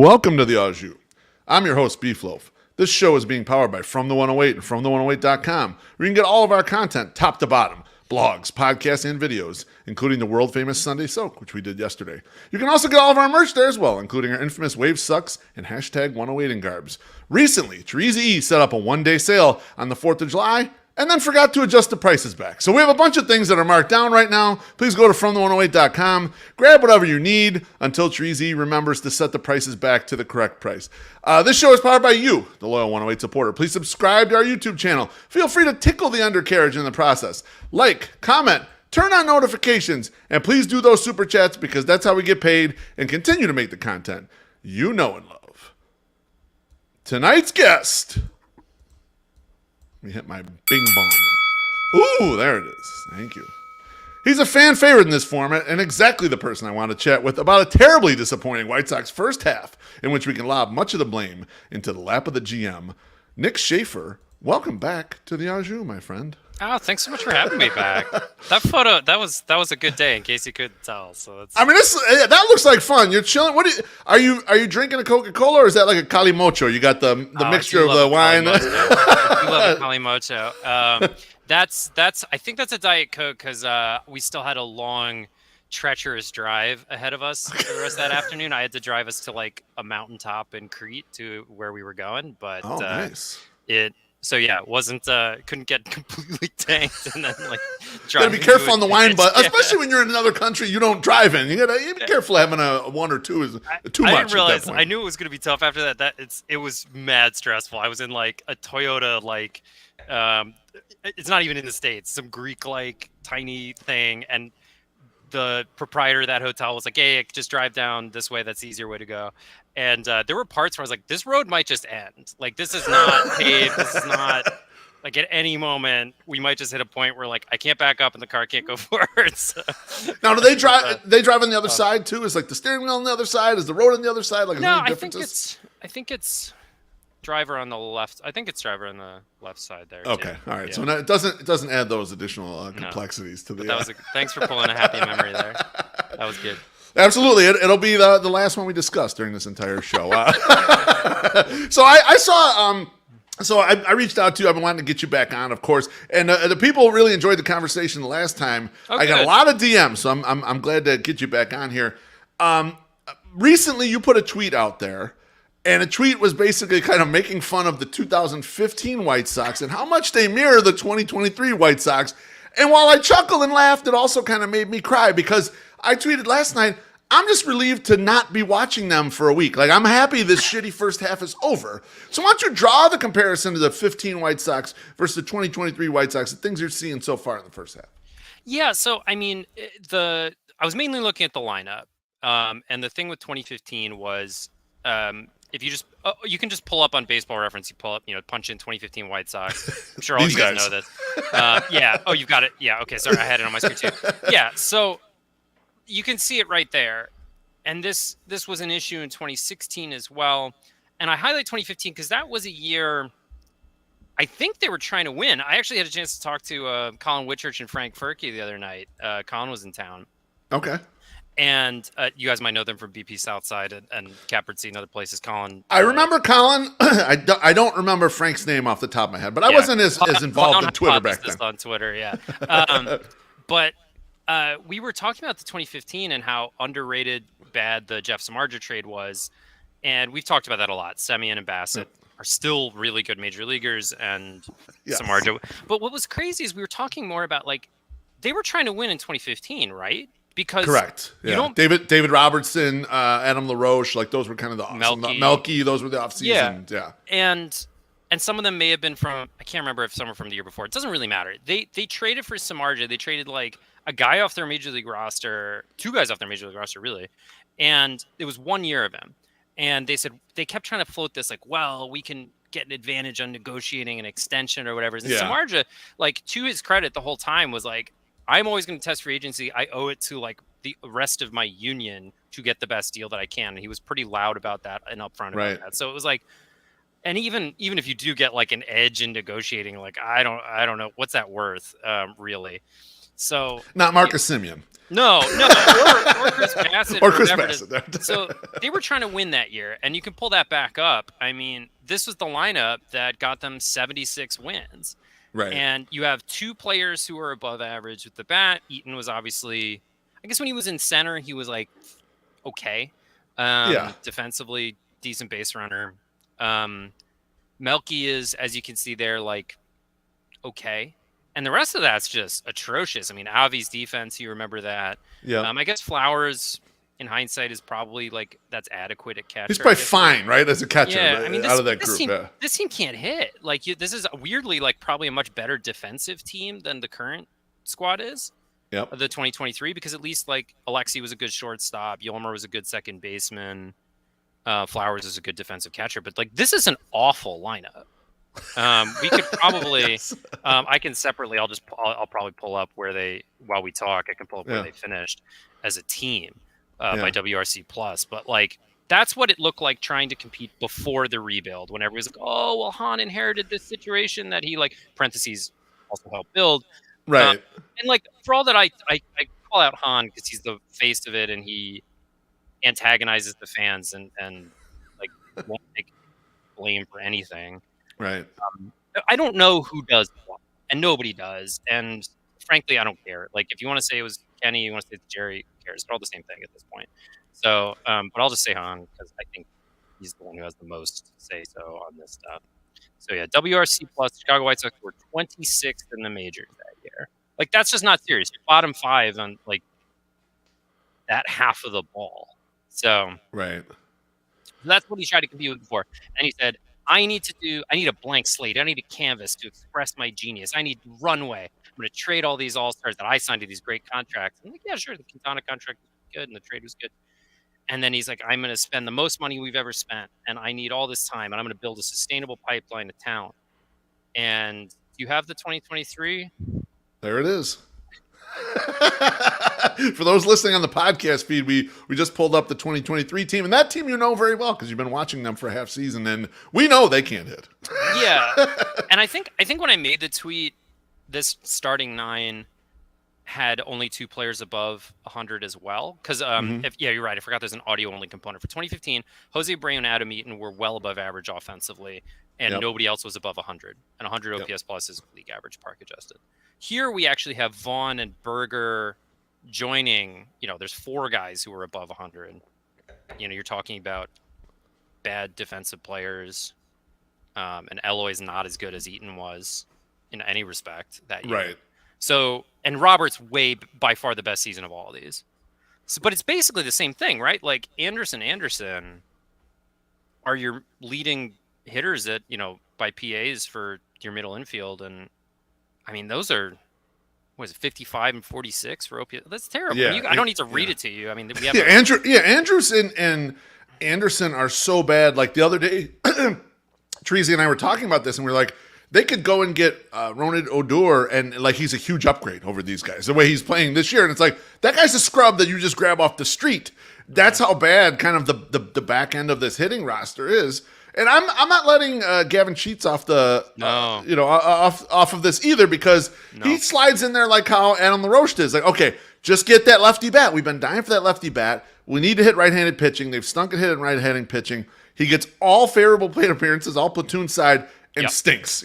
Welcome to the Au Jus. I'm your host, Beefloaf. This show is being powered by From the 108 and FromThe108.com, where you can get all of our content top to bottom, blogs, podcasts, and videos, including the world-famous Sunday Soak, which we did yesterday. You can also get all of our merch there as well, including our infamous Wave Sucks and hashtag 108 Garbs. Recently, Teresa E set up a one-day sale on the 4th of July, and then forgot to adjust the prices back. So we have a bunch of things that are marked down right now. Please go to FromThe108.com, grab whatever you need until Teresa remembers to set the prices back to the correct price. This show is powered by you, the loyal 108 supporter. Please subscribe to our YouTube channel. Feel free to tickle the undercarriage in the process. Like, comment, turn on notifications, and please do those super chats because that's how we get paid and continue to make the content you know and love. Tonight's guest... Let me hit my bing bong. Ooh, there it is. Thank you. He's a fan favorite in this format and exactly the person I want to chat with about a terribly disappointing White Sox first half in which we can lob much of the blame into the lap of the GM. Nick Schaefer, welcome back to the Au Jus, my friend. Oh, thanks so much for having me back. That photo, that was a good day, in case you couldn't tell. So that's... I mean, that looks like fun. You're chilling. Are you drinking a Coca-Cola or is that like a Calimocho? You got the mixture of the wine. You love a Calimocho. I think that's a Diet Coke because we still had a long, treacherous drive ahead of us for the rest of that afternoon. I had to drive us to like a mountaintop in Crete to where we were going, but nice. So yeah, it wasn't couldn't get completely tanked and then like gotta be careful on the wine, but especially when you're in another country you don't drive in. You gotta be careful having a one or two is too much. I didn't realize. I knew it was gonna be tough after that. It was mad stressful. I was in like a Toyota it's not even in the States, some Greek like tiny thing, and the proprietor of that hotel was like, "Hey, just drive down this way. That's the easier way to go." And there were parts where I was like, "This road might just end. Like, this is not paved. This is not like at any moment we might just hit a point where like I can't back up and the car can't go forward." So, now, do they drive? They drive on the other side too? Is like the steering wheel on the other side? Is the road on the other side? Like, no, I think it's driver on the left. I think it's driver on the left side there. Okay, too. all right. Yeah. So it doesn't add those additional complexities to the. Thanks for pulling a happy memory there. That was good. Absolutely, it'll be the last one we discuss during this entire show. So I saw. So I reached out to you. I've been wanting to get you back on, of course, and the people really enjoyed the conversation the last time. I got a lot of DMs, so I'm glad to get you back on here. Recently, you put a tweet out there. And a tweet was basically kind of making fun of the 2015 White Sox and how much they mirror the 2023 White Sox. And while I chuckled and laughed, it also kind of made me cry because I tweeted last night, I'm just relieved to not be watching them for a week. Like, I'm happy this shitty first half is over. So why don't you draw the comparison to the 15 White Sox versus the 2023 White Sox, the things you're seeing so far in the first half? Yeah, so, I mean, I was mainly looking at the lineup. And the thing with 2015 was... if you just you can just pull up on Baseball Reference, you pull up, punch in 2015 White Sox. I'm sure all you guys know this. Yeah. Oh, you've got it. Yeah. Okay. Sorry, I had it on my screen too. Yeah. So you can see it right there. And this was an issue in 2016 as well. And I highlight 2015 because that was a year I think they were trying to win. I actually had a chance to talk to Colin Whitchurch and Frank Furkey the other night. Colin was in town. Okay. And you guys might know them from BP Southside and Capert Seat and other places. Colin. I remember Colin. I don't remember Frank's name off the top of my head, but I wasn't as involved in Twitter back then. On Twitter, yeah. But we were talking about the 2015 and how underrated bad the Jeff Samardzija trade was. And we've talked about that a lot. Semien and Bassett are still really good major leaguers and Samardzija. But what was crazy is we were talking more about like they were trying to win in 2015, right? Because correct. Yeah. David Robertson, Adam LaRoche, like those were kind of the Melky, those were the off season. Yeah. And some of them may have been from, I can't remember if some were from the year before. It doesn't really matter. They traded for Samardzija. They traded like a guy off their major league roster, two guys off their major league roster, really. And it was 1 year of him. And they kept trying to float this like, well, we can get an advantage on negotiating an extension or whatever. And Samardzija, like to his credit, the whole time was like, I'm always going to test free agency. I owe it to like the rest of my union to get the best deal that I can. And he was pretty loud about that and upfront about that. So it was like, and even if you do get like an edge in negotiating, like I don't know what's that worth, really. So not Marcus Semien. No, or Chris Bassett or Chris whatever Bassett. So they were trying to win that year, and you can pull that back up. I mean, this was the lineup that got them 76 wins. Right. And you have two players who are above average with the bat. Eaton was obviously, I guess when he was in center, he was like okay. Defensively, decent base runner. Melky is, as you can see there, like okay. And the rest of that's just atrocious. I mean, Avi's defense, you remember that. Yeah. I guess Flowers, in hindsight, is probably like that's adequate at catcher. He's probably fine, right, as a catcher. Yeah, I mean, out of that group. This team can't hit. Like, this is weirdly like probably a much better defensive team than the current squad is. Yep. The 2023, because at least like Alexi was a good shortstop, Yolmer was a good second baseman, Flowers is a good defensive catcher. But like, this is an awful lineup. We could probably yes. I can separately I'll probably pull up where they, while we talk, I can pull up where they finished as a team by WRC plus. But like, that's what it looked like trying to compete before the rebuild, when everybody's like, oh well, Hahn inherited this situation that he, like, parentheses, also helped build, right. And like, for all that I call out Hahn because he's the face of it and he antagonizes the fans and like won't take blame for anything. Right. I don't know who does what, and nobody does. And frankly, I don't care. Like, if you want to say it was Kenny, you want to say it's Jerry, who cares? They're all the same thing at this point. So, but I'll just say Hahn because I think he's the one who has the most say so on this stuff. So yeah, WRC plus, Chicago White Sox were 26th in the majors that year. Like, that's just not serious. You're bottom 5 on like that half of the ball. So right. That's what he tried to compete with before. And he said, I need a blank slate. I need a canvas to express my genius. I need runway. I'm going to trade all these all-stars that I signed to these great contracts. I'm like, yeah, sure. The Quintana contract was good and the trade was good. And then he's like, I'm going to spend the most money we've ever spent. And I need all this time. And I'm going to build a sustainable pipeline of talent. And you have the 2023. There it is. For those listening on the podcast feed, we just pulled up the 2023 team, and that team you know very well because you've been watching them for a half season, and we know they can't hit. Yeah, and I think when I made the tweet, this starting 9 had only 2 players above 100 as well. Because you're right. I forgot there's an audio only component for 2015. Jose Abreu and Adam Eaton were well above average offensively, and nobody else was above 100. And 100 OPS plus is league average, park adjusted. Here we actually have Vaughn and Berger joining. There's 4 guys who are above 100. You're talking about bad defensive players, and Eloy's not as good as Eaton was in any respect that year. Right. So, and Robert's by far the best season of all of these. So, but it's basically the same thing, right? Like, Anderson are your leading hitters at, by PAs for your middle infield. And I mean, those are, 55 and 46 for OPS? That's terrible. Yeah, I don't need to read it to you. I mean, we have Andrews and Anderson are so bad. Like, the other day, Treasy and I were talking about this, and we were like, they could go and get Ronald Odor, and like, he's a huge upgrade over these guys, the way he's playing this year. And it's like, that guy's a scrub that you just grab off the street. That's how bad kind of the back end of this hitting roster is. And I'm not letting Gavin Sheets off the off of this either, because he slides in there like how Adam LaRoche did. It's like, okay, just get that lefty bat. We've been dying for that lefty bat. We need to hit right-handed pitching. They've stunk at hitting right-handed pitching. He gets all favorable plate appearances, all platoon side, and stinks.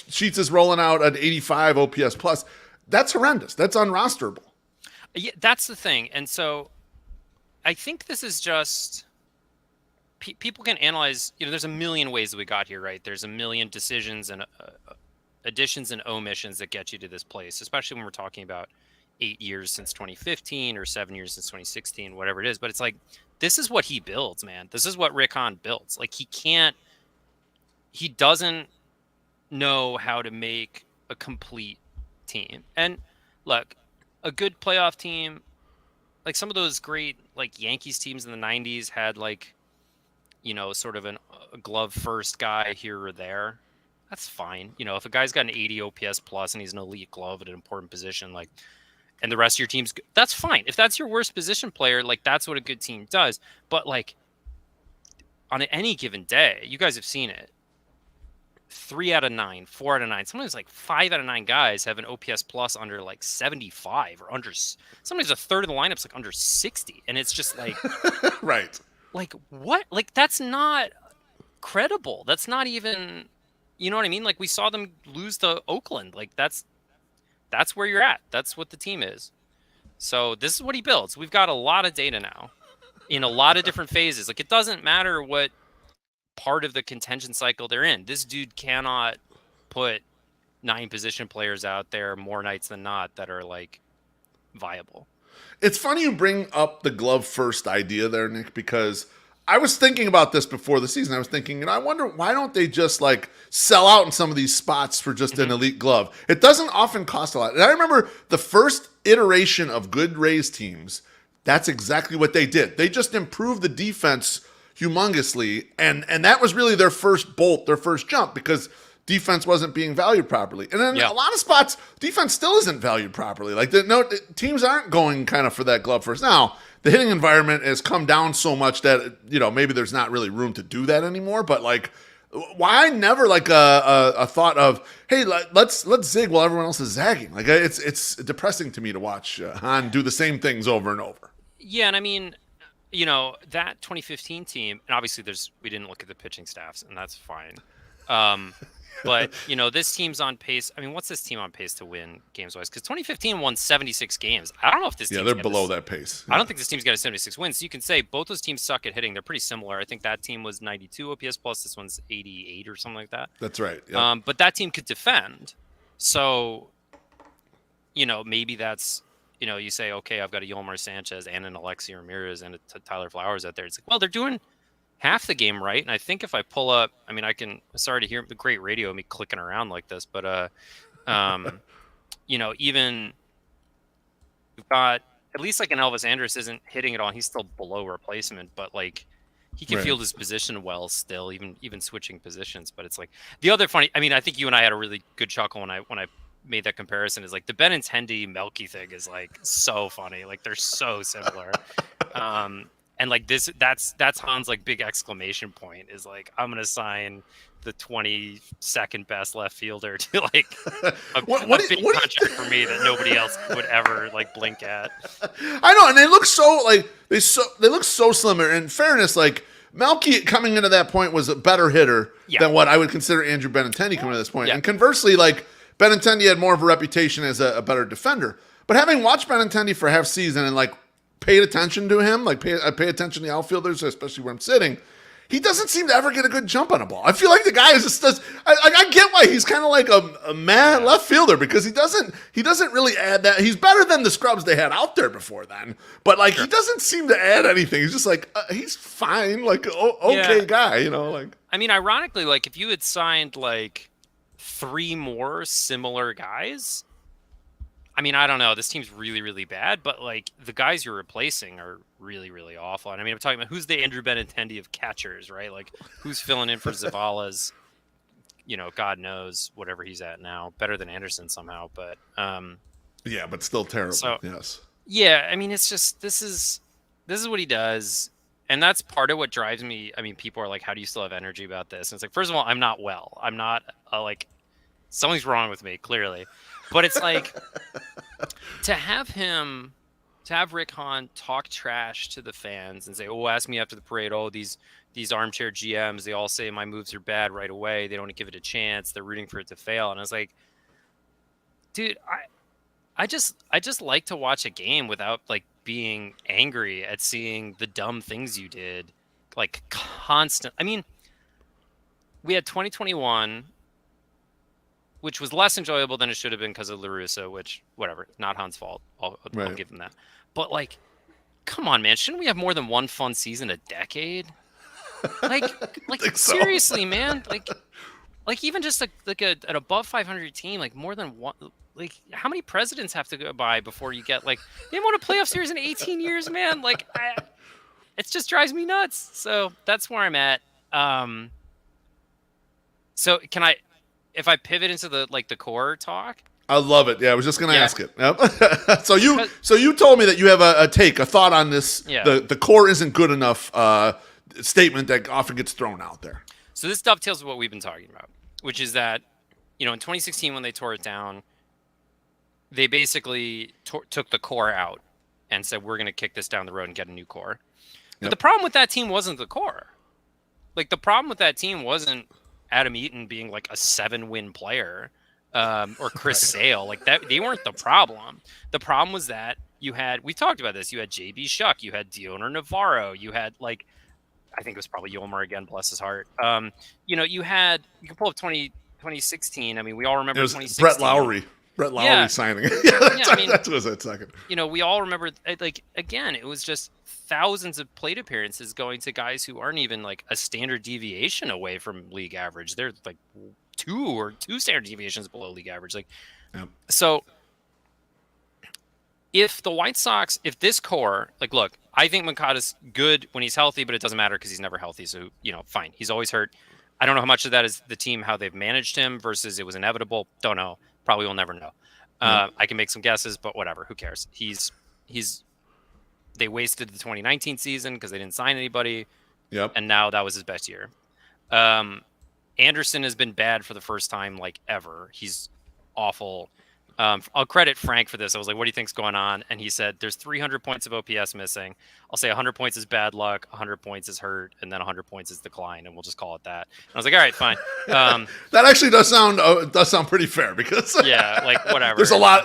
Sheets is rolling out an 85 OPS plus. That's horrendous. That's unrosterable. Yeah, that's the thing. And so I think this is just people can analyze. There's a million ways that we got here, right? There's a million decisions and additions and omissions that get you to this place, especially when we're talking about 8 years since 2015 or 7 years since 2016, whatever it is. But it's like, this is what he builds, man. This is what Rick Hahn builds. Like, he doesn't know how to make a complete team. And look, a good playoff team, like some of those great like Yankees teams in the 90s had like, sort of a glove first guy here or there. That's fine. If a guy's got an 80 OPS plus and he's an elite glove at an important position, like, and the rest of your team's good, that's fine. If that's your worst position player, like, that's what a good team does. But like, on any given day, you guys have seen it. 3 out of 9, 4 out of 9, sometimes like 5 out of 9 guys have an OPS plus under like 75 or under. Sometimes a third of the lineup's like under 60, and it's just like, Right. like what? Like that's not credible. That's not even, you know what I mean? Like we saw them lose to Oakland. Like that's where you're at. That's what the team is. So this is what he builds. We've got a lot of data now in a lot of different phases. Like it doesn't matter what part of the contention cycle they're in. This dude cannot put 9 position players out there more nights than not that are like viable. It's funny you bring up the glove first idea there, Nick, because I was thinking about this before the season. I was thinking, I wonder why don't they just like sell out in some of these spots for just an elite glove? It doesn't often cost a lot. And I remember the first iteration of good Rays teams, that's exactly what they did. They just improved the defense humongously, and that was really their first bolt, their first jump, because defense wasn't being valued properly. And then a lot of spots, defense still isn't valued properly. Like teams aren't going kind of for that glove first. Now, the hitting environment has come down so much that maybe there's not really room to do that anymore. But like, why never like a thought of, hey, let's zig while everyone else is zagging? Like it's depressing to me to watch Hahn do the same things over and over. Yeah, and I mean, that 2015 team, and obviously we didn't look at the pitching staffs, and that's fine. But, this team's on pace. I mean, what's this team on pace to win games-wise? Because 2015 won 76 games. I don't know if this team's they're below that pace. I don't think this team's got a 76 wins. So you can say both those teams suck at hitting. They're pretty similar. I think that team was 92 OPS plus. This one's 88 or something like that. That's right. Yep. But that team could defend. So, maybe that's, you say, okay, I've got a Yolmer Sanchez and an Alexi Ramirez and a Tyler Flowers out there. It's like, well, they're doing half the game right. And I think if I pull up, I mean, sorry to hear the great radio of me clicking around like this, but, even we've got at least like an Elvis Andrus isn't hitting it all. He's still below replacement, but like he can field his position well still, even switching positions. But it's like the other funny, I mean, I think you and I had a really good chuckle when I made that comparison is like the Benintendi Melky thing is like so funny. Like they're so similar. And like that's Han's like big exclamation point is like, I'm going to sign the 22nd best left fielder to like a big contract for me that nobody else would ever like blink at. I know. And they look so like, they look so slimmer. In fairness, like Melky coming into that point was a better hitter than what I would consider Andrew Benintendi coming to this point. And conversely, like Benintendi had more of a reputation as a better defender. But having watched Benintendi for half season and like paid attention to him, like pay attention to the outfielders, especially where I'm sitting, he doesn't seem to ever get a good jump on a ball. I feel like the guy is just I get why he's kind of like a mad left fielder, because he doesn't really add that. He's better than the scrubs they had out there before then, but like he doesn't seem to add anything. He's just like he's fine, like okay guy, like. I mean, ironically, like if you had signed like 3 more similar guys, I mean, I don't know. This team's really, really bad, but like the guys you're replacing are really, really awful. And I mean, I'm talking about who's the Andrew Benintendi of catchers, right? Like who's filling in for Zavala's, God knows whatever he's at now, better than Anderson somehow, but yeah, but still terrible. So, yes. Yeah, I mean, it's just this is what he does, and that's part of what drives me. I mean, people are like, "How do you still have energy about this?" And it's like, first of all, I'm not well. I'm not like something's wrong with me, clearly. But it's like to have Rick Hahn talk trash to the fans and say, "Oh, ask me after the parade. Oh, these armchair GMs, they all say my moves are bad right away. They don't give it a chance. They're rooting for it to fail." And I was like, dude, I just like to watch a game without like being angry at seeing the dumb things you did, like constant. I mean, we had 2021. Which was less enjoyable than it should have been because of La Russa, which, whatever, not Han's fault. I'll give him that. But, like, come on, man. Shouldn't we have more than one fun season a decade? Like seriously, man. Like even just an above 500 team, like more than one. Like, how many presidents have to go by before you get, like, they haven't won a playoff series in 18 years, man? Like, it just drives me nuts. So that's where I'm at. So can I... If I pivot into the core talk, I love it. Yeah, I was just going to ask it. Yep. So you told me that you have a thought on this. Yeah. The core isn't good enough statement that often gets thrown out there. So this dovetails with what we've been talking about. which is that, in 2016 when they tore it down, they basically took the core out and said, we're going to kick this down the road and get a new core. But the problem with that team wasn't the core. Like, the problem with that team wasn't Adam Eaton being like a 7-win player, or Chris Sale. Like, that, they weren't the problem. The problem was that we talked about this. You had JB Shuck, you had Dioner Navarro, you had I think it was probably Yolmer again, bless his heart. You can pull up 2016. I mean, we all remember it was 2016. Brett Lowry signing. That was a second. We all remember, again, it was just thousands of plate appearances going to guys who aren't even like a standard deviation away from league average. They're like two standard deviations below league average. So if the White Sox, if this core, look, I think Moncada's good when he's healthy, but it doesn't matter because he's never healthy. So, fine. He's always hurt. I don't know how much of that is the team, how they've managed him versus it was inevitable. Don't know. Probably will never know. I can make some guesses, but whatever. Who cares? They wasted the 2019 season because they didn't sign anybody. Yep. And now that was his best year. Anderson has been bad for the first time ever. He's awful. I'll credit Frank for this. I was like, what do you think's going on? And he said, there's 300 points of OPS missing. I'll say 100 points is bad luck, 100 points is hurt, and then 100 points is decline, and we'll just call it that. And I was like, all right, fine. That actually does sound pretty fair because whatever.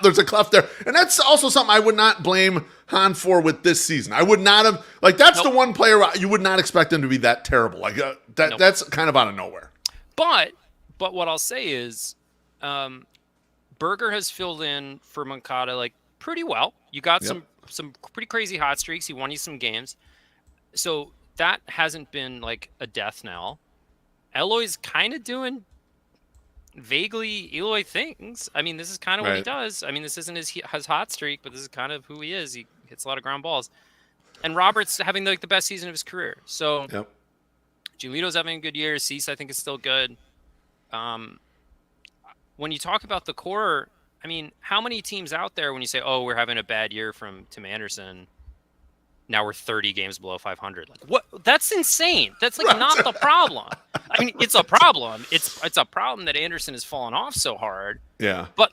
There's a cleft there. And that's also something I would not blame Hahn for with this season. I would not have, that's the one player you would not expect him to be that terrible. That's kind of out of nowhere. But what I'll say is, Berger has filled in for Moncada pretty well. You got some pretty crazy hot streaks. He won you some games. So that hasn't been a death knell. Eloy's kind of doing vaguely Eloy things. I mean, this is kind of what he does. I mean, this isn't his hot streak, but this is kind of who he is. He hits a lot of ground balls. And Robert's having the best season of his career. So Giolito's having a good year. Cease, I think, is still good. When you talk about the core, I mean, how many teams out there when you say, oh, we're having a bad year from Tim Anderson, now we're 30 games below 500? What? That's insane. That's not the problem. I mean, it's a problem. It's a problem that Anderson has fallen off so hard. Yeah. But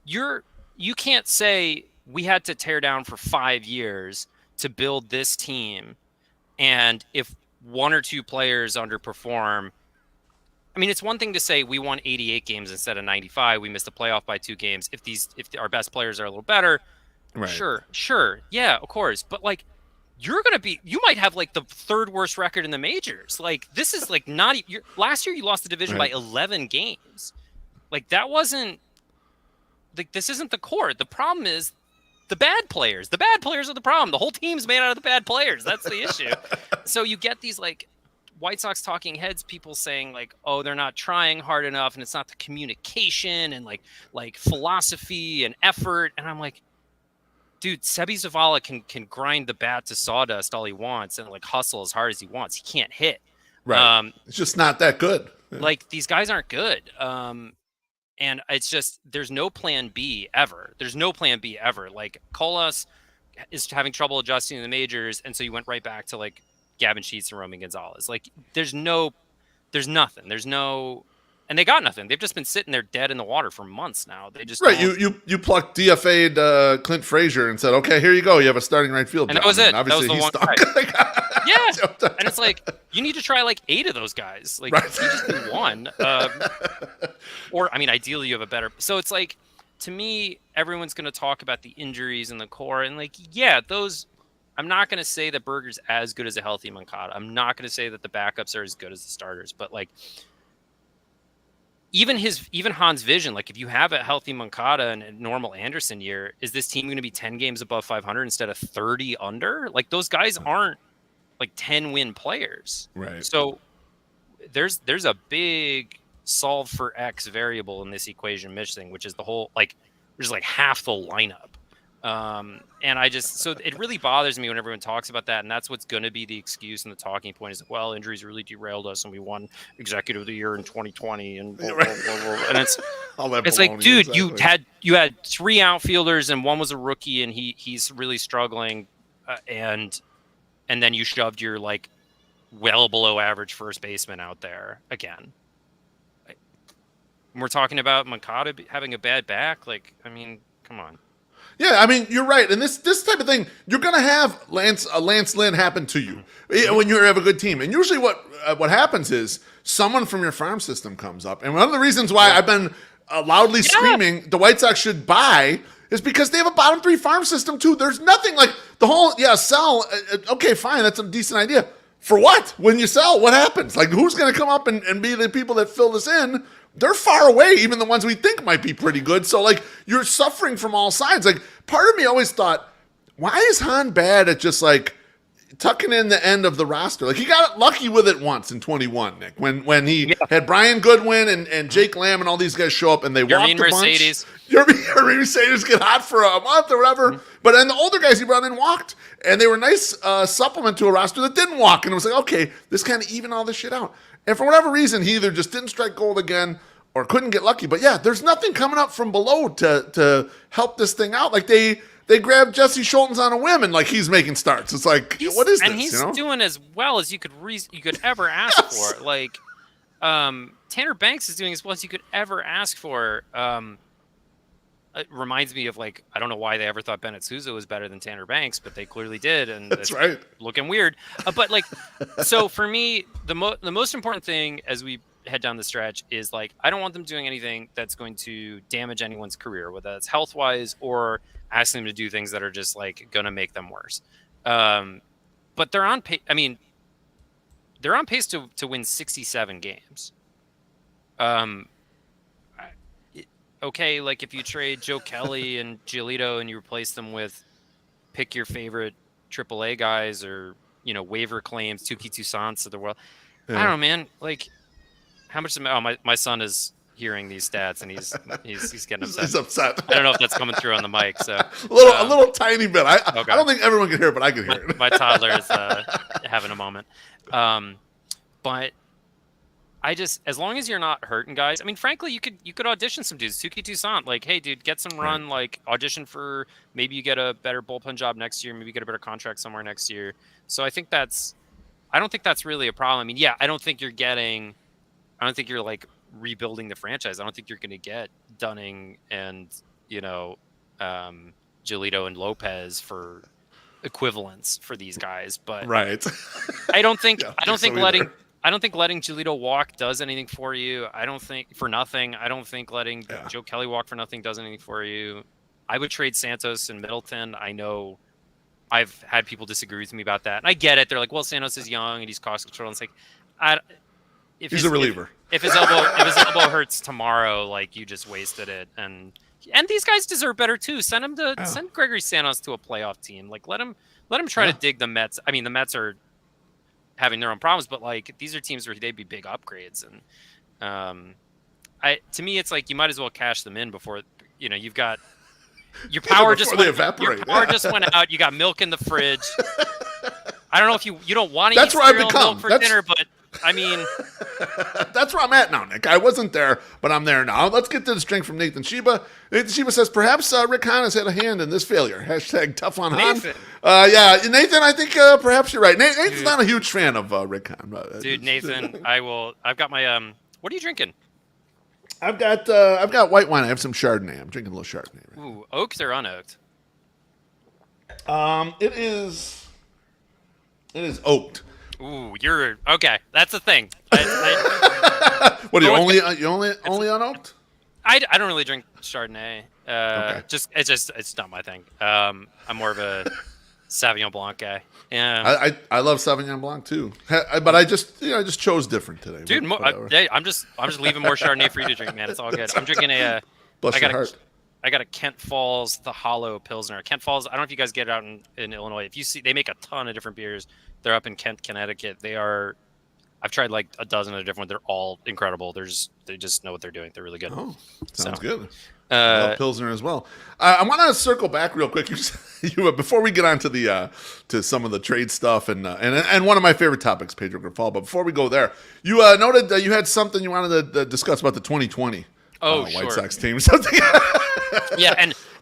you can't say we had to tear down for 5 years to build this team, and if one or two players underperform, I mean, it's one thing to say we won 88 games instead of 95. We missed the playoff by 2 games. If our best players are a little better, sure, yeah, of course. But you might have the third worst record in the majors. This is not. Last year you lost the division by 11 games. That wasn't. This isn't the core. The problem is the bad players. The bad players are the problem. The whole team's made out of the bad players. That's the issue. So you get these White Sox talking heads, people saying oh, they're not trying hard enough, and it's not the communication and philosophy and effort. And I'm like, dude, Sebi Zavala can grind the bat to sawdust all he wants and hustle as hard as he wants. He can't hit. Right. It's just not that good. Yeah. These guys aren't good. And it's just, there's no plan B ever. There's no plan B ever. Colas is having trouble adjusting to the majors, and so you went right back to Gavin Sheets and Roman Gonzalez. There's nothing. And they got nothing. They've just been sitting there dead in the water for months now. They just You plucked DFA'd Clint Frazier and said, okay, here you go. You have a starting right field. And job. that was it. Obviously, that was the one guy. Yeah. And it's you need to try 8 of those guys. You just do one. Or, I mean, ideally you have a better. So it's to me, everyone's going to talk about the injuries and the core. And those. I'm not going to say that Berger's as good as a healthy Moncada. I'm not going to say that the backups are as good as the starters. But even Hahn's vision, if you have a healthy Moncada and a normal Anderson year, is this team going to be 10 games above 500 instead of 30 under? Those guys aren't 10-win players. Right. So there's a big solve for X variable in this equation missing, which is the whole which is half the lineup. And so it really bothers me when everyone talks about that, and that's what's going to be the excuse and the talking point is well, injuries really derailed us, and we won Executive of the Year in 2020, and blah, blah, blah, blah. And it's dude, exactly. you had 3 outfielders, and one was a rookie, and he's really struggling, and then you shoved your well below average first baseman out there again. we're talking about Moncada having a bad back. Like, I mean, come on. Yeah, I mean, you're right. And this type of thing, you're going to have Lance Lynn happen to you when you have a good team. And usually what happens is someone from your farm system comes up. And one of the reasons why I've been loudly screaming the White Sox should buy is because they have a bottom 3 farm system, too. There's nothing like the whole, sell. Okay, fine. That's a decent idea. For what? When you sell, what happens? Like, who's going to come up and be the people that fill this in? They're far away, even the ones we think might be pretty good. So, like, you're suffering from all sides. Like, part of me always thought, why is Hahn bad at just, like, tucking in the end of the roster? Like, he got lucky with it once in 21, Nick, when he had Brian Goodwin and Jake Lamb and all these guys show up and they walked a bunch. Mercedes. Your Mercedes get hot for a month or whatever. But then the older guys he brought in walked. And they were a nice supplement to a roster that didn't walk. And it was like, okay, this kind of even all this shit out. And for whatever reason, he either just didn't strike gold again or couldn't get lucky. But yeah, there's nothing coming up from below to help this thing out. Like they grabbed Jesse Schultz on a whim and like he's making starts. It's like, what is this? And he's doing as well as you could ever ask for. Like Tanner Banks is doing as well as you could ever ask for. It reminds me of like, I don't know why they ever thought Bennett Sousa was better than Tanner Banks, but they clearly did, and that's right. Looking weird. But like, so for me, the most important thing as we head down the stretch is like, I don't want them doing anything that's going to damage anyone's career, whether that's health wise or asking them to do things that are just like going to make them worse. But they're on pace. I mean, they're on pace to win 67 games. Okay, like if you trade Joe Kelly and Giolito and you replace them with pick your favorite AAA guys or, waiver claims, Tuki Toussaint's of the world. Yeah. I don't know, man. Like, how much? My son is hearing these stats and he's getting upset. He's upset. I don't know if that's coming through on the mic. So a little tiny bit. I don't think everyone can hear it, but I can hear it. My toddler is having a moment. But I just, as long as you're not hurting guys, I mean, frankly, you could audition some dudes. Tuki Toussaint, like, hey, dude, get some run. Right. Like, audition for maybe you get a better bullpen job next year. Maybe you get a better contract somewhere next year. So I don't think that's really a problem. I mean, yeah, I don't think you're like rebuilding the franchise. I don't think you're going to get Dunning and Giolito and Lopez for equivalents for these guys. But right, I don't think letting Giolito walk does anything for you. I don't think for nothing. I don't think letting Joe Kelly walk for nothing does anything for you. I would trade Santos and Middleton. I know I've had people disagree with me about that. And I get it. They're like, well, Santos is young and he's cost control. And it's like, he's a reliever. If his elbow hurts tomorrow, like you just wasted it. And these guys deserve better too. Send Gregory Santos to a playoff team. Like let him try to dig the Mets. I mean, the Mets are having their own problems, but like these are teams where they'd be big upgrades. And to me, it's like you might as well cash them in before you've got your power just went out. You got milk in the fridge. I don't know if you don't want to eat cereal milk for dinner, but I mean, that's where I'm at now, Nick. I wasn't there, but I'm there now. Let's get to this drink from Nathan Sheba. Nathan Sheba says, perhaps Rick Hahn has had a hand in this failure. Hashtag tough on Hahn. Nathan, I think perhaps you're right. Nathan's not a huge fan of Rick Hahn. Dude, Nathan, I've got my, what are you drinking? I've got white wine. I have some Chardonnay. I'm drinking a little Chardonnay. Right? Ooh, oaked or unoaked? It is oaked. Ooh, you're okay. That's the thing. What are you only unoaked? I don't really drink Chardonnay. Okay. It's not my thing. I'm more of a Sauvignon Blanc guy. Yeah. I love Sauvignon Blanc too, but I just chose different today. Dude, I'm just leaving more Chardonnay for you to drink, man. It's all good. I'm drinking a. Bless your heart. I got a Kent Falls the Hollow Pilsner. Kent Falls. I don't know if you guys get it out in Illinois. If you see, they make a ton of different beers. They're up in Kent, Connecticut. I've tried like a dozen of different ones. They're all incredible. They just know what they're doing. They're really good. Oh, sounds good. I love Pilsner as well. I want to circle back real quick. Before we get on to to some of the trade stuff and one of my favorite topics, Pedro Grifol. But before we go there, you noted that you had something you wanted to discuss about the 2020 White Sox team. Something. Yeah,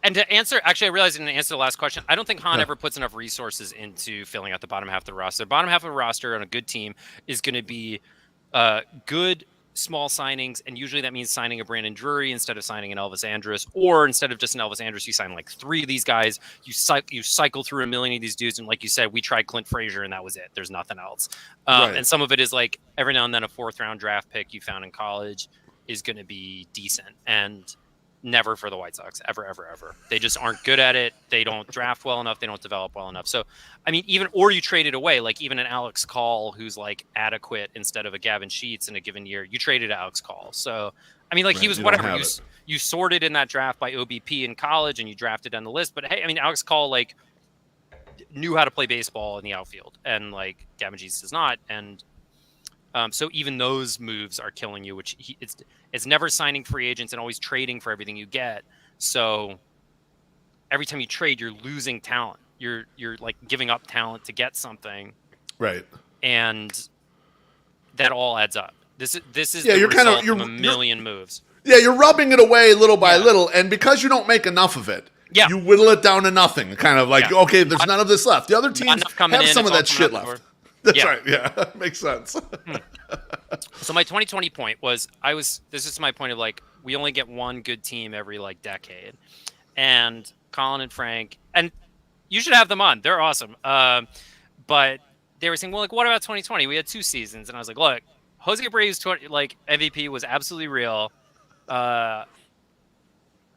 and to answer, actually, I realized I didn't answer the last question. I don't think Hahn ever puts enough resources into filling out the bottom half of the roster. The bottom half of the roster on a good team is going to be good small signings, and usually that means signing a Brandon Drury instead of signing an Elvis Andrus, or instead of just an Elvis Andrus, you sign like 3 of these guys. You cycle through a million of these dudes, and like you said, we tried Clint Frazier, and that was it. There's nothing else. Right. And some of it is like every now and then a 4th-round draft pick you found in college is going to be decent, and never for the White Sox, ever, ever, ever. They just aren't good at it. They don't draft well enough. They don't develop well enough. So, I mean, or you trade it away, like even an Alex Call who's like adequate instead of a Gavin Sheets in a given year. You traded Alex Call. So, I mean, like he was whatever. You sorted in that draft by OBP in college and you drafted on the list. But hey, I mean, Alex Call like knew how to play baseball in the outfield, and like Gavin Sheets does not. And so even those moves are killing you, which it's never signing free agents and always trading for everything you get. So every time you trade, you're losing talent. You're like giving up talent to get something. Right. And that all adds up. This is you're result of a million moves. Yeah, you're rubbing it away little by little, and because you don't make enough of it, you whittle it down to nothing. Kind of like, okay, there's none of this left. The other teams have some of that shit left. That's right. Yeah, makes sense. So my 2020 point was this is my point of like, we only get one good team every like decade. And Colin and Frank, and you should have them on. They're awesome. But they were saying, well, like, what about 2020? We had 2 seasons. And I was like, look, Jose Abreu's MVP was absolutely real.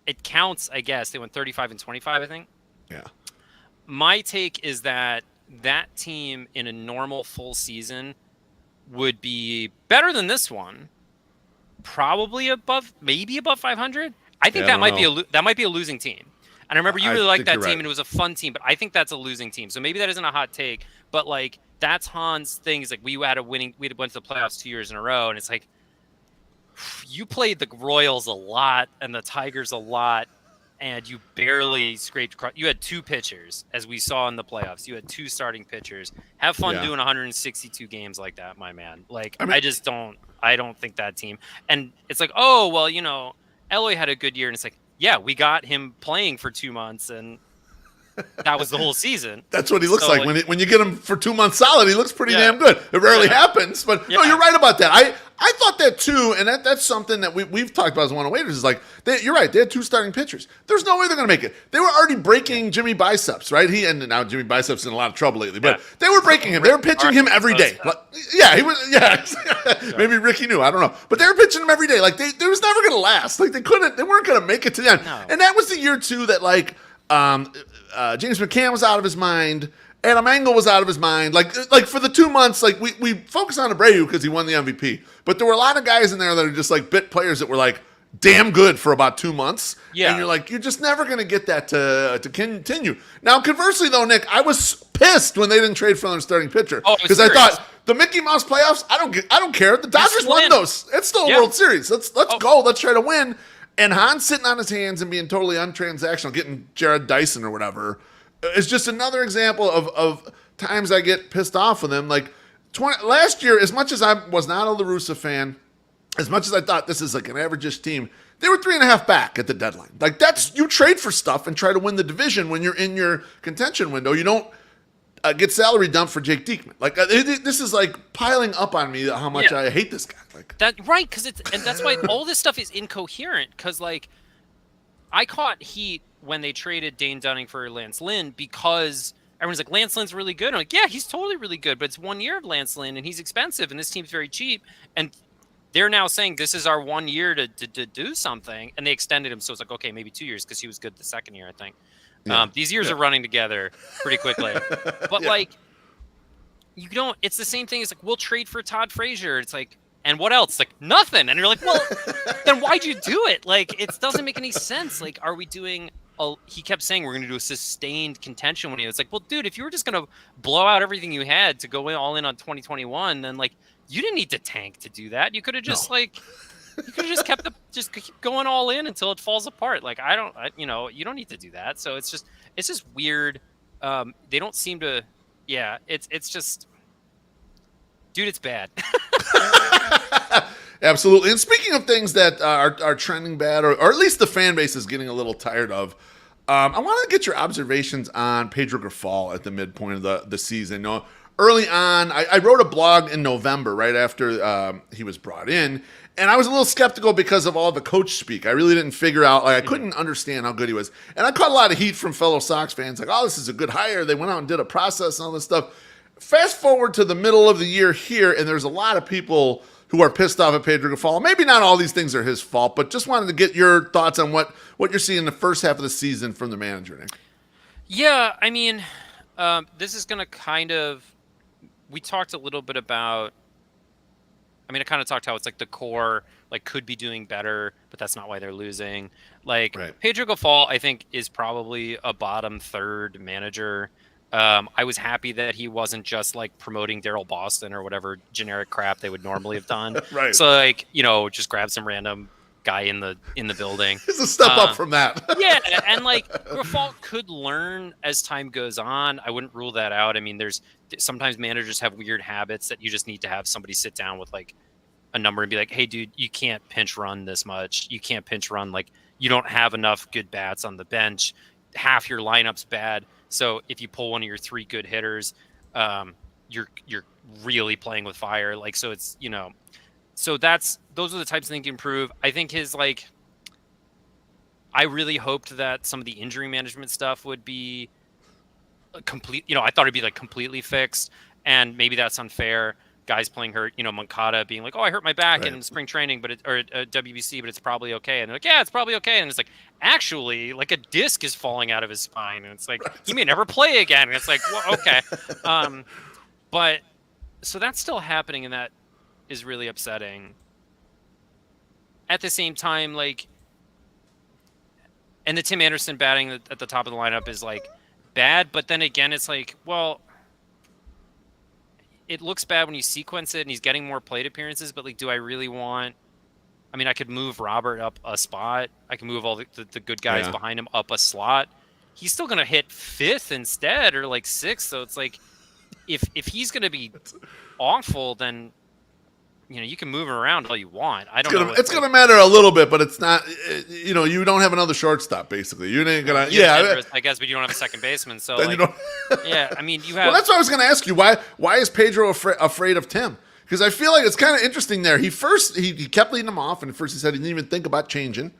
It counts, I guess. They went 35 and 25, I think. Yeah. My take is that team in a normal full season would be better than this one, probably maybe above 500. I think that might be a losing team. And I remember you really liked that team, and it was a fun team, but I think that's a losing team. So maybe that isn't a hot take, but like that's Hahn's thing. Is like we went to the playoffs 2 years in a row, and it's like you played the Royals a lot and the Tigers a lot, and you barely scraped across. You had 2 pitchers, as we saw in the playoffs. You had 2 starting pitchers. Have fun doing 162 games like that, my man. Like, I don't think that team. And it's like, oh, well, you know, Eloy had a good year. And it's like, yeah, we got him playing for 2 months, and that was the whole season. That's what he looks like. When you get him for 2 months solid, he looks pretty damn good. It rarely happens, but no, you're right about that. I thought that too, and that's something that we've talked about as one of waiters. Is like you're right. They had 2 starting pitchers. There's no way they're going to make it. They were already breaking Jimmy Biceps, right? Now Jimmy Biceps in a lot of trouble lately, but they were breaking him. They were pitching him every day. He was. Yeah, maybe Ricky knew. I don't know, but they were pitching him every day. Like they was never going to last. Like they weren't going to make it to the end. No. And that was the year too that like. James McCann was out of his mind. Adam Engel was out of his mind. Like for the 2 months, like we focus on Abreu because he won the MVP. But there were a lot of guys in there that are just like bit players that were like damn good for about 2 months. Yeah. And you're like, you're just never going to get that to continue. Now, conversely though, Nick, I was pissed when they didn't trade for their starting pitcher. Because I thought the Mickey Mouse playoffs, I don't care. The Dodgers won those. It's still a World Series. Let's go. Let's try to win. And Hahn's sitting on his hands and being totally untransactional, getting Jared Dyson or whatever, is just another example of times I get pissed off with him. Like last year, as much as I was not a La Russa fan, as much as I thought this is like an average-ish team, they were 3.5 back at the deadline. Like you trade for stuff and try to win the division when you're in your contention window. You don't get salary dumped for Jake Diekman. Like this is like piling up on me how much I hate this guy. Like because that's why all this stuff is incoherent. Because like I caught heat when they traded Dane Dunning for Lance Lynn because everyone's like, Lance Lynn's really good. I'm like, yeah, he's totally really good, but it's 1 year of Lance Lynn and he's expensive and this team's very cheap. And they're now saying this is our 1 year to do something, and they extended him. So it's like, okay, maybe 2 years because he was good the second year, I think. These years are running together pretty quickly. But like, you don't, it's the same thing as like, we'll trade for Todd Frazier. It's like, and what else? Like nothing. And you're like, well, then why'd you do it? Like, it doesn't make any sense. Like, are we doing he kept saying we're going to do a sustained contention when it's like, well, dude, if you were just going to blow out everything you had to go all in on 2021, then like, you didn't need to tank to do that. You could have just you could have just keep going all in until it falls apart. Like you don't need to do that. So it's just weird. They don't seem to. Yeah, it's just, dude, it's bad. Absolutely. And speaking of things that are trending bad, or at least the fan base is getting a little tired of, I want to get your observations on Pedro Grifol at the midpoint of the season. early on, I wrote a blog in November right after he was brought in, and I was a little skeptical because of all the coach speak. I really didn't figure out, I couldn't understand how good he was. And I caught a lot of heat from fellow Sox fans, like, oh, this is a good hire. They went out and did a process and all this stuff. Fast forward to the middle of the year here, and there's a lot of people who are pissed off at Pedro Grifol. Maybe not all these things are his fault, but just wanted to get your thoughts on what you're seeing in the first half of the season from the manager, Nick. Yeah, I mean, this is going to kind of, we talked a little bit about, I kind of talked how it's like the core, like, could be doing better, but that's not why they're losing. Like, right. Pedro Grifol, I think, is probably a bottom third manager. I was happy that he wasn't just like promoting Daryl Boston or whatever generic crap they would normally have done. Right. So, like, just grab some random guy in the building. It's a step up from that. Yeah, and like Grifol could learn as time goes on. I wouldn't rule that out. I mean, there's sometimes managers have weird habits that you just need to have somebody sit down with like a number and be like, hey, dude, you can't pinch run this much. You can't pinch run. Like, you don't have enough good bats on the bench. Half your lineup's bad. So if you pull one of your three good hitters, you're really playing with fire. Like, so it's, so those are the types of things to improve. I think his, like, I really hoped that some of the injury management stuff would be complete. I thought it'd be like completely fixed, and maybe that's unfair. Guys playing hurt, Moncada being like, oh, I hurt my back in spring training, or WBC, but it's probably okay. And they're like, yeah, it's probably okay. And it's like, actually, like a disc is falling out of his spine. And it's like, he may never play again. And it's like, well, okay. But so that's still happening, and that is really upsetting. At the same time, like, and the Tim Anderson batting at the top of the lineup is like bad, but then again, it's like, well, it looks bad when you sequence it and he's getting more plate appearances, but like, do I really want, I could move Robert up a spot. I can move all the good guys behind him up a slot. He's still going to hit fifth instead, or like sixth. So it's like, if he's going to be awful, then, you can move him around all you want. I don't know. It's going to matter a little bit, but it's not, you don't have another shortstop, basically. You ain't going to, I guess, but you don't have a second baseman. So, like, you don't... yeah, you have. Well, that's what I was going to ask you. Why is Pedro afraid of Tim? Because I feel like it's kind of interesting there. He kept leading him off, and at first he said he didn't even think about changing.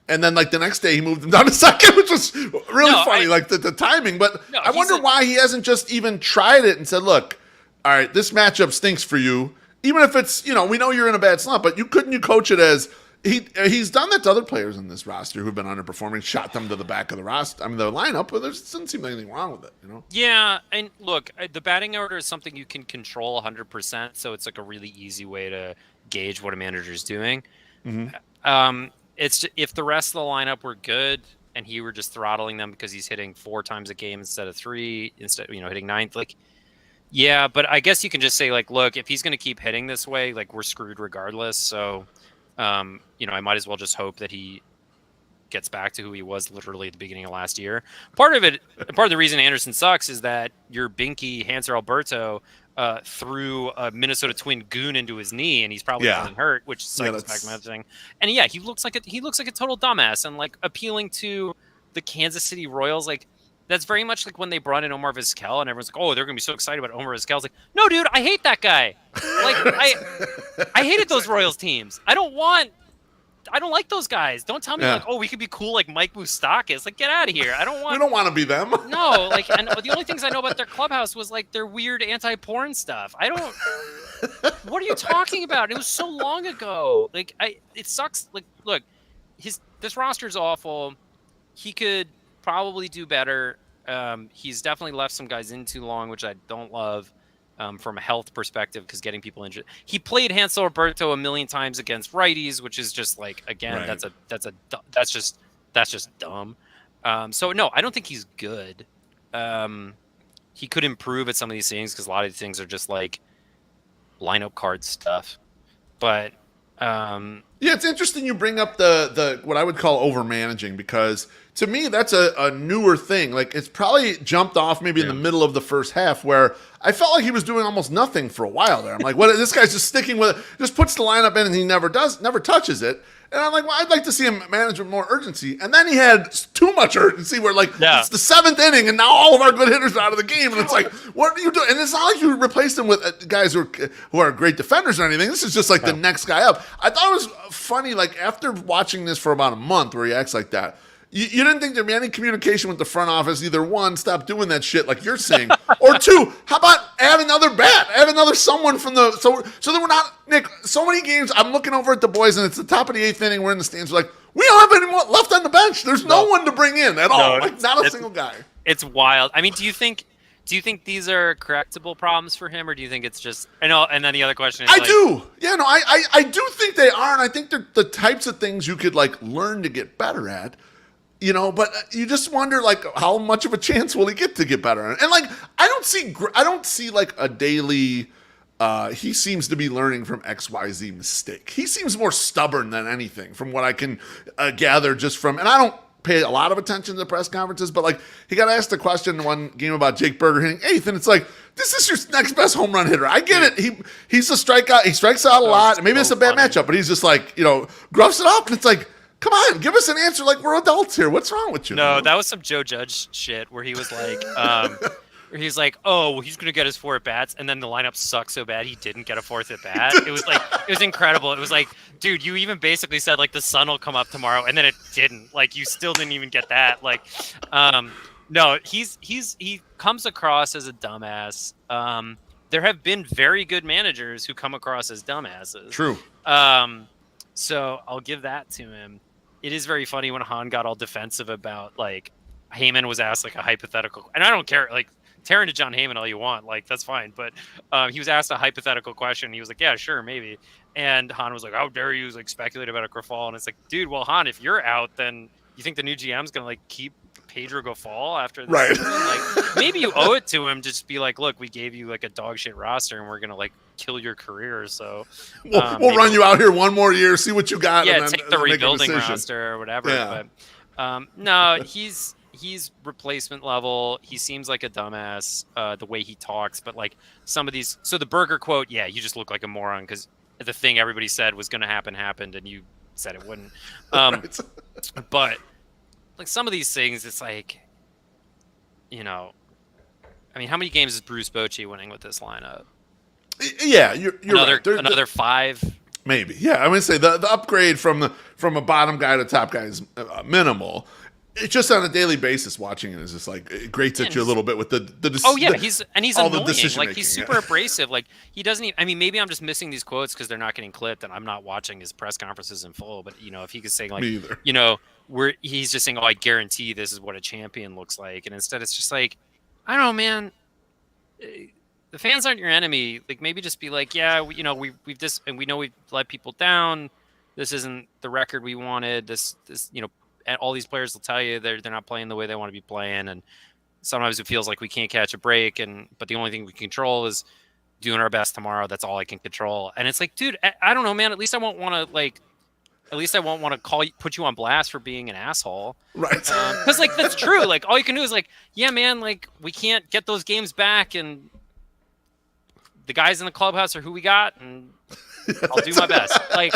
And then, like, the next day he moved him down to second, which was really funny, like the timing. But I wonder why he hasn't just even tried it and said, look, all right, this matchup stinks for you. Even if it's, we know you're in a bad slump, but couldn't you coach it as he's done that to other players in this roster who've been underperforming, shot them to the back of the roster. The lineup, but there doesn't seem anything wrong with it, Yeah, and look, the batting order is something you can control 100%, so it's like a really easy way to gauge what a manager's doing. Mm-hmm. It's if the rest of the lineup were good and he were just throttling them because he's hitting 4 times a game instead of 3, instead hitting 9th, like. Yeah, but I guess you can just say, like, look, if he's going to keep hitting this way, like, we're screwed regardless. So, I might as well just hope that he gets back to who he was literally at the beginning of last year. Part of the reason Anderson sucks is that your binky Hanser Alberto threw a Minnesota Twin goon into his knee, and he's probably getting hurt, which cycles back to my other thing. And yeah, he looks like a total dumbass, and like appealing to the Kansas City Royals, like. That's very much like when they brought in Omar Vizquel, and everyone's like, "Oh, they're gonna be so excited about Omar Vizquel." It's like, no, dude, I hate that guy. Like, I hated those Royals teams. I don't like those guys. Don't tell me like, oh, we could be cool like Mike Moustakas. Like, get out of here. I don't want. We don't want to be them. No, like, and the only things I know about their clubhouse was like their weird anti-porn stuff. I don't. What are you talking about? It was so long ago. Like, it sucks. Like, look, this roster's awful. He could probably do better. He's definitely left some guys in too long, which I don't love from a health perspective, because getting people injured. He played Hanser Alberto a million times against righties, which is just like, again, that's just dumb. So no, I don't think he's good. He could improve at some of these things, because a lot of these things are just like lineup card stuff. But it's interesting you bring up the what I would call over managing, because to me that's a newer thing. Like, it's probably jumped off maybe in the middle of the first half, where I felt like he was doing almost nothing for a while there. I'm like, what? This guy's just sticking with it, just puts the lineup in, and he never touches it. And I'm like, well, I'd like to see him manage with more urgency. And then he had too much urgency where, like, it's the 7th inning and now all of our good hitters are out of the game. And it's like, what are you doing? And it's not like you replaced him with guys who are great defenders or anything. This is just like the next guy up. I thought it was funny, like, after watching this for about a month where he acts like that, you didn't think there'd be any communication with the front office. Either one, stop doing that shit like you're saying, or two, how about add another bat, add another someone from the so that we're not, Nick. So many games I'm looking over at the boys and it's the top of the 8th inning. We're in the stands. We're like, we don't have anyone left on the bench. There's no one to bring in at all. Like not a single guy. It's wild. I mean, do you think these are correctable problems for him, or do you think it's just? I know. And then the other question is, I do. Yeah, no, I do think they are, and I think they're the types of things you could like learn to get better at. You know, but you just wonder, like, how much of a chance will he get to get better? And like, I don't see like a daily. He seems to be learning from XYZ mistake. He seems more stubborn than anything, from what I can gather just from. And I don't pay a lot of attention to the press conferences, but like, he got asked a question in one game about Jake Berger hitting 8th, and it's like, this is your next best home run hitter. I get it. He's a strikeout. He strikes out a lot. Maybe it's a bad matchup, but he's just like, gruffs it up, and it's like. Come on, give us an answer like we're adults here. What's wrong with you? No, that was some Joe Judge shit where he was like, he's like, oh, well, he's gonna get his 4 at bats, and then the lineup sucked so bad he didn't get a 4th at bat. It was incredible. It was like, dude, you even basically said like the sun will come up tomorrow, and then it didn't. Like you still didn't even get that. Like, no, he comes across as a dumbass. There have been very good managers who come across as dumbasses. True. So I'll give that to him. It is very funny when Hahn got all defensive about like Heyman was asked like a hypothetical, and I don't care, like tear into John Heyman all you want, like that's fine. But he was asked a hypothetical question. He was like, yeah, sure, maybe. And Hahn was like, how dare you like speculate about a Grifol? And it's like, dude, well, Hahn, if you're out, then you think the new GM's gonna like keep Pedro Grifol after this season? Like maybe you owe it to him to just be like, look, we gave you like a dog shit roster, and we're gonna like kill your career. So we'll run you out here one more year, see what you got. Yeah, and then, take the rebuilding roster or whatever. Yeah. But no, he's replacement level. He seems like a dumbass the way he talks. But like some of these, so the Burger quote, yeah, you just look like a moron because the thing everybody said was going to happen happened, and you said it wouldn't. Right. But like some of these things, it's like, I mean, how many games is Bruce Bochy winning with this lineup? Yeah, you're right. Another 5. Maybe. Yeah, I would say the upgrade from a bottom guy to top guy is minimal. It's just on a daily basis watching it is just like it grates at you a little bit with the he's annoying. Like he's super abrasive. Like he doesn't even, I mean, maybe I'm just missing these quotes because they're not getting clipped and I'm not watching his press conferences in full. But if he could say like, he's just saying, oh, I guarantee this is what a champion looks like, and instead it's just like, I don't know, man. The fans aren't your enemy. Like maybe just be like, yeah, we've just, and we know we've let people down. This isn't the record we wanted. This and all these players will tell you they're not playing the way they want to be playing, and sometimes it feels like we can't catch a break. But the only thing we can control is doing our best tomorrow. That's all I can control. And it's like, dude, I don't know, man. At least I won't want to put you on blast for being an asshole. Right. Because like that's true. Like all you can do is like, yeah, man, like we can't get those games back, and the guys in the clubhouse are who we got, and I'll do my best. Like,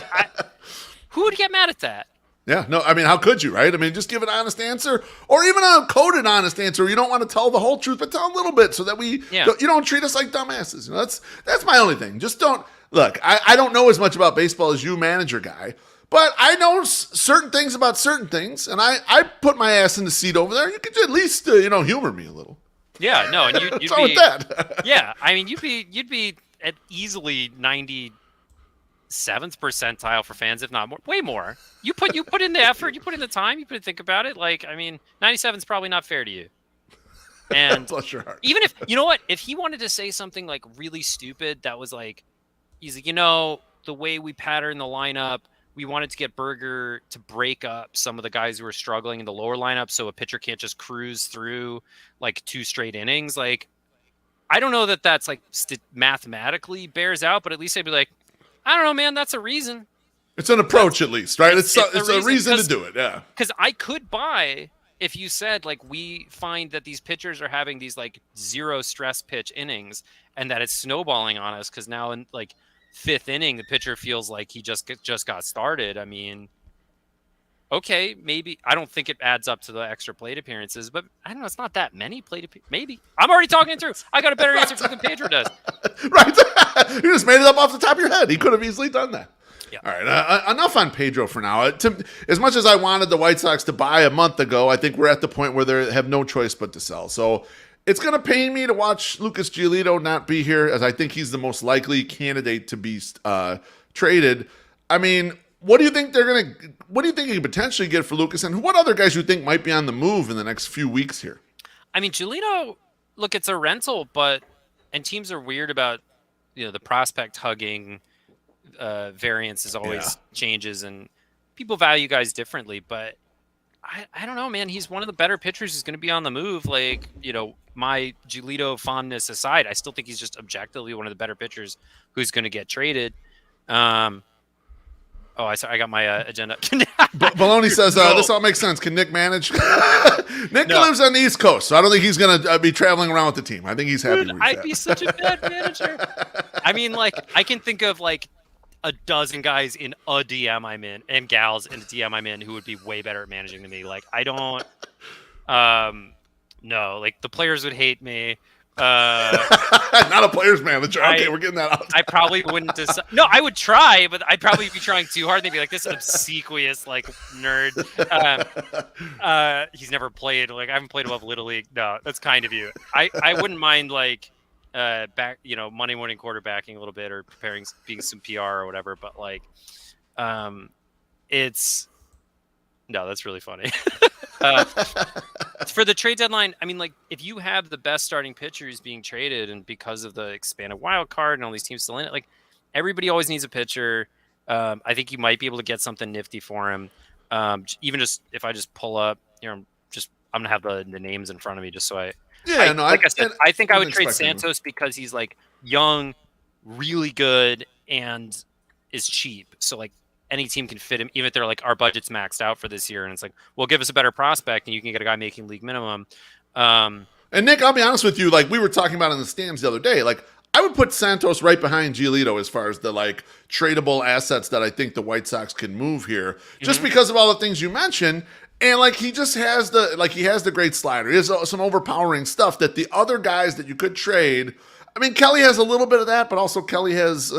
who would get mad at that? Yeah, no, I mean, how could you, right? I mean, just give an honest answer, or even a coded honest answer. Where you don't want to tell the whole truth, but tell a little bit, so that you don't treat us like dumbasses. That's my only thing. Just don't look. I don't know as much about baseball as you, manager guy, but I know certain things about certain things, and I put my ass in the seat over there. You could at least humor me a little. Yeah, no, and you'd be with that. Yeah, I mean, you'd be at easily 97th percentile for fans, if not more, way more. You put in the effort, you put in the time, you put to think about it. Like, I mean, 97 is probably not fair to you. And bless your heart. Even if if he wanted to say something like really stupid, that was like, he's like, the way we pattern the lineup, we wanted to get Berger to break up some of the guys who are struggling in the lower lineup, so a pitcher can't just cruise through like 2 straight innings. Like, I don't know that that's like mathematically bears out, but at least I'd be like, I don't know, man, that's a reason. It's an approach, at least, right? It's a reason to do it, yeah. Because I could buy if you said like we find that these pitchers are having these like 0 stress pitch innings, and that it's snowballing on us because now in like 5th inning the pitcher feels like he just got started. I mean, okay, maybe I don't think it adds up to the extra plate appearances, but I don't know. It's not that many maybe. I'm already talking it through. I got a better answer for than Pedro does. Right. You just made it up off the top of your head. He could have easily done that. Yeah. All right, enough on Pedro for now. As much as I wanted the White Sox to buy a month ago, I think we're at the point where they have no choice but to sell. So it's going to pain me to watch Lucas Giolito not be here, as I think he's the most likely candidate to be traded. I mean, what do you think what do you think you could potentially get for Lucas, and what other guys you think might be on the move in the next few weeks here? I mean, Giolito, look, it's a rental, and teams are weird about, the prospect hugging variance is always changes, and people value guys differently, but I don't know, man. He's one of the better pitchers who's going to be on the move. Like, my Giolito fondness aside, I still think he's just objectively one of the better pitchers who's going to get traded. I got my agenda. Baloney says, this all makes sense. Can Nick manage? Nick lives on the East Coast, so I don't think he's going to be traveling around with the team. I think he's happy. Dude, I'd be such a bad manager. I mean, like, I can think of, like, a dozen guys in a DM I'm in and gals in the DM I'm in who would be way better at managing than me. Like, I don't, no, like, the players would hate me. Not a player's manager. Okay, we're getting that out. I probably wouldn't decide. No, I would try, but I'd probably be trying too hard. They'd be like, this obsequious, like, nerd. He's never played. Like, I haven't played above Little League. No, that's kind of you. I wouldn't mind, like, back, Monday morning quarterbacking a little bit or being some PR or whatever. But, like, that's really funny. For the trade deadline, I mean, like, if you have the best starting pitchers being traded, and because of the expanded wild card and all these teams still in it, like, everybody always needs a pitcher. I think you might be able to get something nifty for him. Even just if I just pull up, I'm gonna have the names in front of me just so I said, I think I would trade Santos because he's, like, young, really good, and is cheap. So, like, any team can fit him, even if they're like, our budget's maxed out for this year, and it's like, well, give us a better prospect and you can get a guy making league minimum. And Nick, I'll be honest with you, like we were talking about in the stands the other day, like I would put Santos right behind Giolito as far as the, like, tradable assets that I think the White Sox can move here, just because of all the things you mentioned. And, like, he just has the great slider. He has some overpowering stuff that the other guys that you could trade. I mean, Kelly has a little bit of that, but also Kelly has,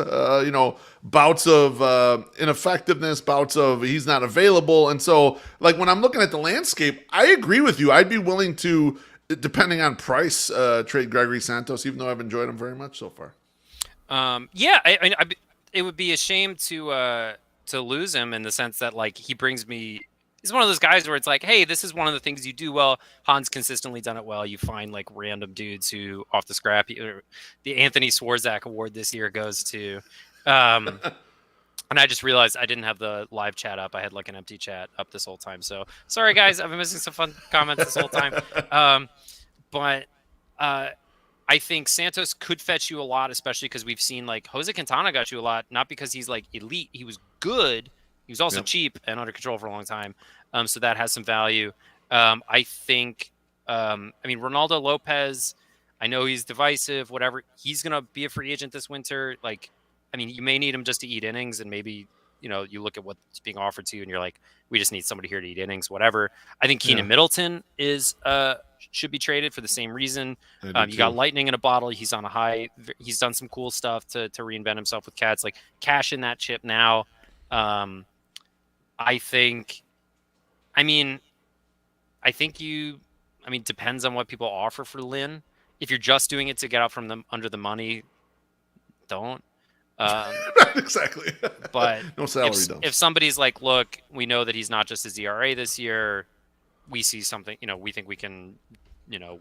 bouts of ineffectiveness, bouts of he's not available. And so, like, when I'm looking at the landscape, I agree with you. I'd be willing to, depending on price, trade Gregory Santos, even though I've enjoyed him very much so far. It would be a shame to lose him in the sense that, like, he brings me. He's one of those guys where it's like, hey, this is one of the things you do well. Hahn's consistently done it well. You find, like, random dudes who off the scrap. The Anthony Swarzak Award this year goes to. And I just realized I didn't have the live chat up. I had, like, an empty chat up this whole time. So sorry, guys. I've been missing some fun comments this whole time. But I think Santos could fetch you a lot, especially because we've seen, like, Jose Quintana got you a lot, not because he's, like, elite. He was good. He was also cheap and under control for a long time. So that has some value. I think, Ronaldo Lopez, I know he's divisive, whatever. He's going to be a free agent this winter. Like, I mean, you may need him just to eat innings, and maybe, you look at what's being offered to you and you're like, we just need somebody here to eat innings, whatever. I think Keenan Middleton should be traded for the same reason. You got lightning in a bottle. He's on a high. He's done some cool stuff to reinvent himself with cats. Like, cash in that chip now. I think depends on what people offer for Lynn. If you're just doing it to get out from them under the money, don't. Exactly. But no salary. If somebody's like, look, we know that he's not just his ERA this year. We see something, we think we can,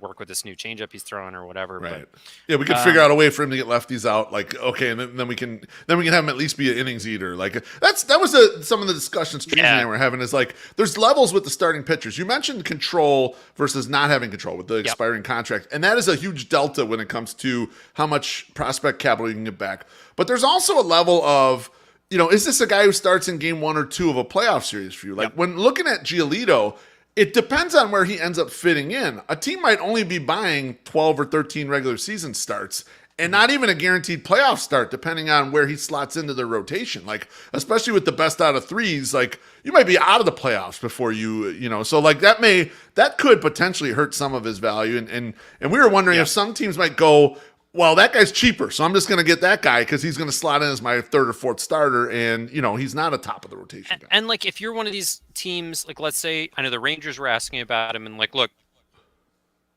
work with this new changeup he's throwing or whatever. Right. But, we could figure out a way for him to get lefties out. Like, okay, and then we can have him at least be an innings eater. Like, that was some of the discussions Trees and I were having. Is like, there's levels with the starting pitchers. You mentioned control versus not having control with the expiring contract, and that is a huge delta when it comes to how much prospect capital you can get back. But there's also a level of, is this a guy who starts in game 1 or 2 of a playoff series for you? Like, when looking at Giolito, it depends on where he ends up fitting in. A team might only be buying 12 or 13 regular season starts, and not even a guaranteed playoff start, depending on where he slots into the rotation. Like, especially with the best out of threes, like you might be out of the playoffs before so like that could potentially hurt some of his value. And we were wondering if some teams might go, well, that guy's cheaper, so I'm just going to get that guy because he's going to slot in as my third or fourth starter, and he's not a top of the rotation guy. And like, if you're one of these teams, like let's say, I know the Rangers were asking about him, and like, look,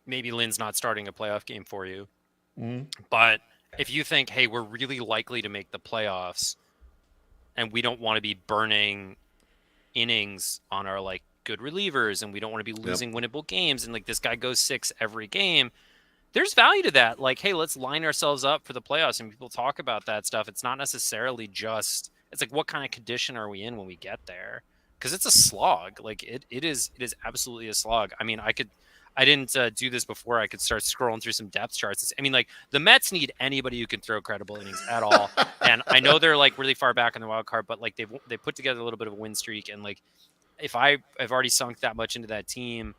maybe Lynn's not starting a playoff game for you, but if you think, hey, we're really likely to make the playoffs, and we don't want to be burning innings on our like good relievers, and we don't want to be losing winnable games, and like this guy goes 6 every game. There's value to that. Like, hey, let's line ourselves up for the playoffs. And people talk about that stuff. It's not necessarily just, it's like, what kind of condition are we in when we get there? Because it's a slog. Like it is absolutely a slog. I mean, I didn't do this before. I could start scrolling through some depth charts. I mean, like the Mets need anybody who can throw credible innings at all. And I know they're like really far back in the wild card, but like they put together a little bit of a win streak. And like, if I've already sunk that much into that team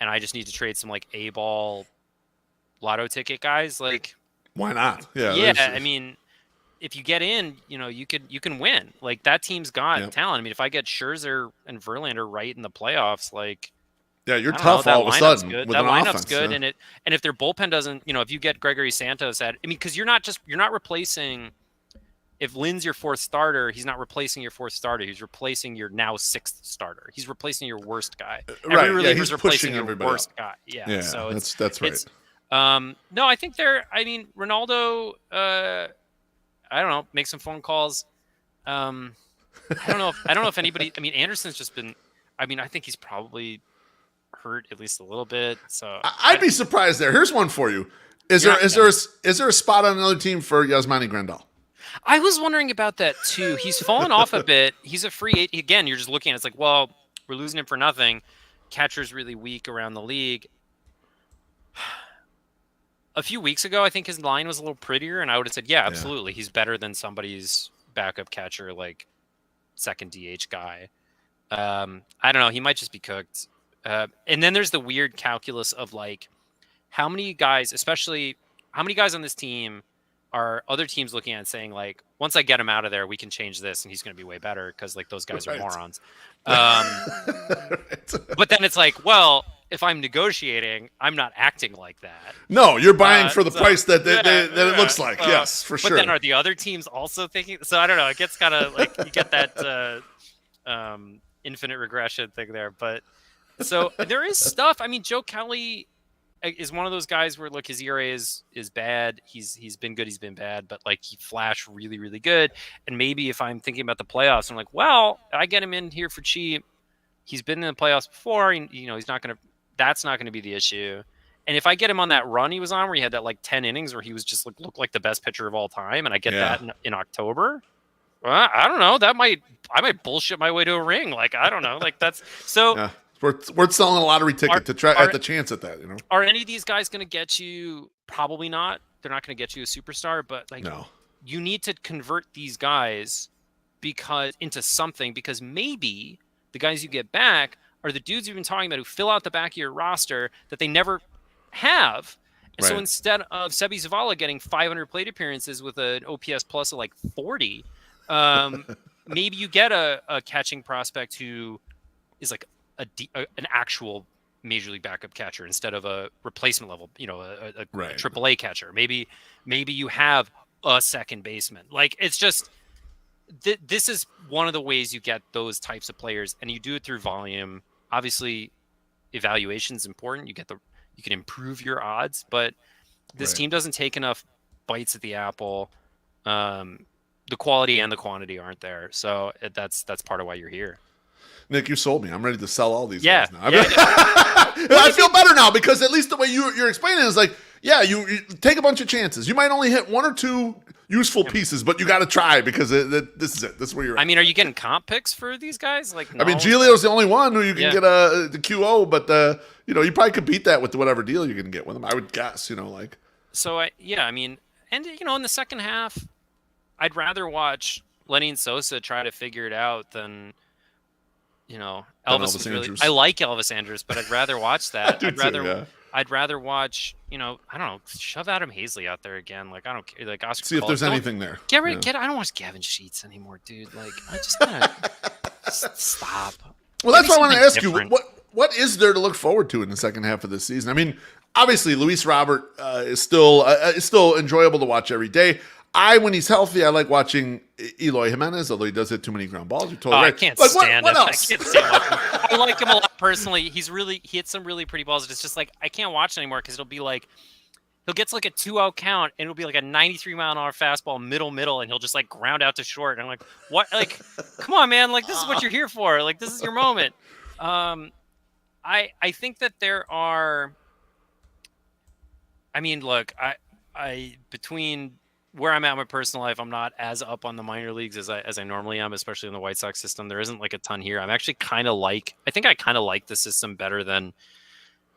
and I just need to trade some like A-ball lotto ticket guys, like why not? I mean, if you get in, you can win. Like that team's got talent. I mean, if I get Scherzer and Verlander right in the playoffs, like you're tough all of a sudden. Good. With that an lineup's offense, good, and if their bullpen doesn't, if you get Gregory Santos because you're not replacing. If Lynn's your fourth starter, he's not replacing your fourth starter. He's replacing your now 6th starter. He's replacing your worst guy. Every reliever's replacing your worst guy. Yeah. So that's right. No, I think Ronaldo, I don't know, make some phone calls. I don't know if anybody, Anderson's just been, I think he's probably hurt at least a little bit. So I'd be surprised there. Here's one for you. Is there a spot on another team for Yasmani Grandal? I was wondering about that too. He's fallen off a bit. He's a free agent. Again, you're just looking at it, it's like, well, we're losing him for nothing. Catcher's really weak around the league. A few weeks ago, I think his line was a little prettier, and I would have said, yeah, absolutely. He's better than somebody's backup catcher, like second DH guy. I don't know. He might just be cooked. And then there's the weird calculus of like, how many guys on this team are other teams looking at and saying like, once I get him out of there, we can change this and he's going to be way better because like those guys are morons. But then it's like, well, if I'm negotiating, I'm not acting like that. No, you're buying for the price that it looks like. Yes, for sure. But then are the other teams also thinking? So I don't know. It gets kind of like you get that infinite regression thing there. But so there is stuff. I mean, Joe Kelly is one of those guys where look, his ERA is bad. He's been good. He's been bad. But like he flashed really, really good. And maybe if I'm thinking about the playoffs, I'm like, well, I get him in here for cheap. He's been in the playoffs before. He's not going to. That's not going to be the issue. And if I get him on that run he was on where he had that like 10 innings where he was just looked like the best pitcher of all time, and I get that in October, well, I don't know. I might bullshit my way to a ring. Like, I don't know. Like that's so. Yeah. We're selling a lottery ticket to try at the chance at that. Are any of these guys going to get you? Probably not. They're not going to get you a superstar, but like you need to convert these guys into something because maybe the guys you get back are the dudes you've been talking about who fill out the back of your roster that they never have. And so instead of Sebi Zavala getting 500 plate appearances with an OPS plus of like 40, maybe you get a catching prospect who is like an actual major league backup catcher instead of a replacement level, a AAA catcher. Maybe you have a second baseman. Like it's just this is one of the ways you get those types of players, and you do it through volume. Obviously, evaluation is important. You can improve your odds, but this team doesn't take enough bites at the apple. The quality and the quantity aren't there, so that's part of why you're here. Nick, you sold me. I'm ready to sell all these guys now. Yeah. I feel better now because at least the way you're explaining it is like, you take a bunch of chances. You might only hit one or two useful pieces, but you got to try because this is it. This is where you're at. I mean, are you getting comp picks for these guys? Like, no. I mean, Giolito's the only one who you can get the QO, but you probably could beat that with whatever deal you're going to get with them. I would guess, like. So I mean, and in the second half, I'd rather watch Lenny and Sosa try to figure it out than. Elvis Andrews. I like Elvis Andrews, but I'd rather watch that. I'd rather I'd rather watch, I don't know, shove Adam Hazley out there again. Like, I don't care. Like, Oscar See if there's anything there. Get rid. I don't watch Gavin Sheets anymore, dude. Like, I just gotta stop. Well, that's why I want to ask you, what is there to look forward to in the second half of the season? I mean, obviously, Luis Robert is still enjoyable to watch every day. When he's healthy, I like watching Eloy Jimenez, although he does hit too many ground balls. You're totally right. I can't stand what him. Else? I can't stand him. I like him a lot personally. He hits some really pretty balls. It's just like I can't watch anymore because it'll be like he'll get to like a 2-0 count and it'll be like a 93-mile-an-hour fastball middle, and he'll just like ground out to short. And I'm like, what? Like, come on, man! Like, this is what you're here for. Like, this is your moment. I think that there are. I mean, look, I between where I'm at in my personal life, I'm not as up on the minor leagues as I normally am, especially in the White Sox system. There isn't like a ton here. I'm actually I think I kind of like the system better than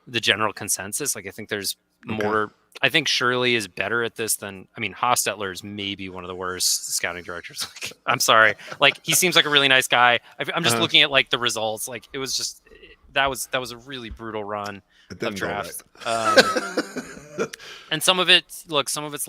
the general consensus. Like, I think there's more. I think Shirley is better at this than, Hostetler is maybe one of the worst scouting directors. Like, I'm sorry. Like, he seems like a really nice guy. I'm just looking at like the results. Like, it was just, that was a really brutal run of drafts. And some of it's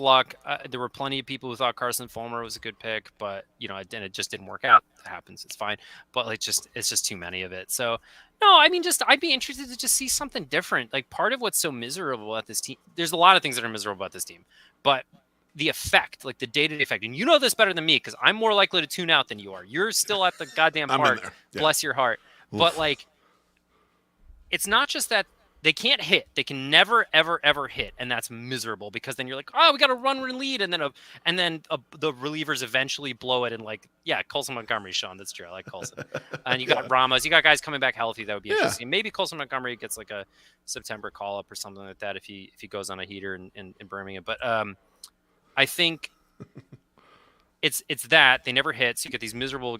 luck. There were plenty of people who thought Carson Fulmer was a good pick, but it just didn't work out. It happens. It's fine. But like, it's just too many of it. So no, I'd be interested to just see something different. Like, part of what's so miserable at this team, there's a lot of things that are miserable about this team, but the effect, like the day-to-day effect, and you know this better than me because I'm more likely to tune out than you are. You're still at the goddamn park. Yeah. Bless your heart. Oof. But like, it's not just that they can't hit. They can never, ever, ever hit, and that's miserable because then you're like, oh, we got a run lead, and then the relievers eventually blow it, and like, yeah, Colson Montgomery, Sean, that's true. I like Colson, and you got Ramos, you got guys coming back healthy. That would be interesting. Maybe Colson Montgomery gets like a September call up or something like that if he goes on a heater in Birmingham. But I think it's that they never hit, so you get these miserable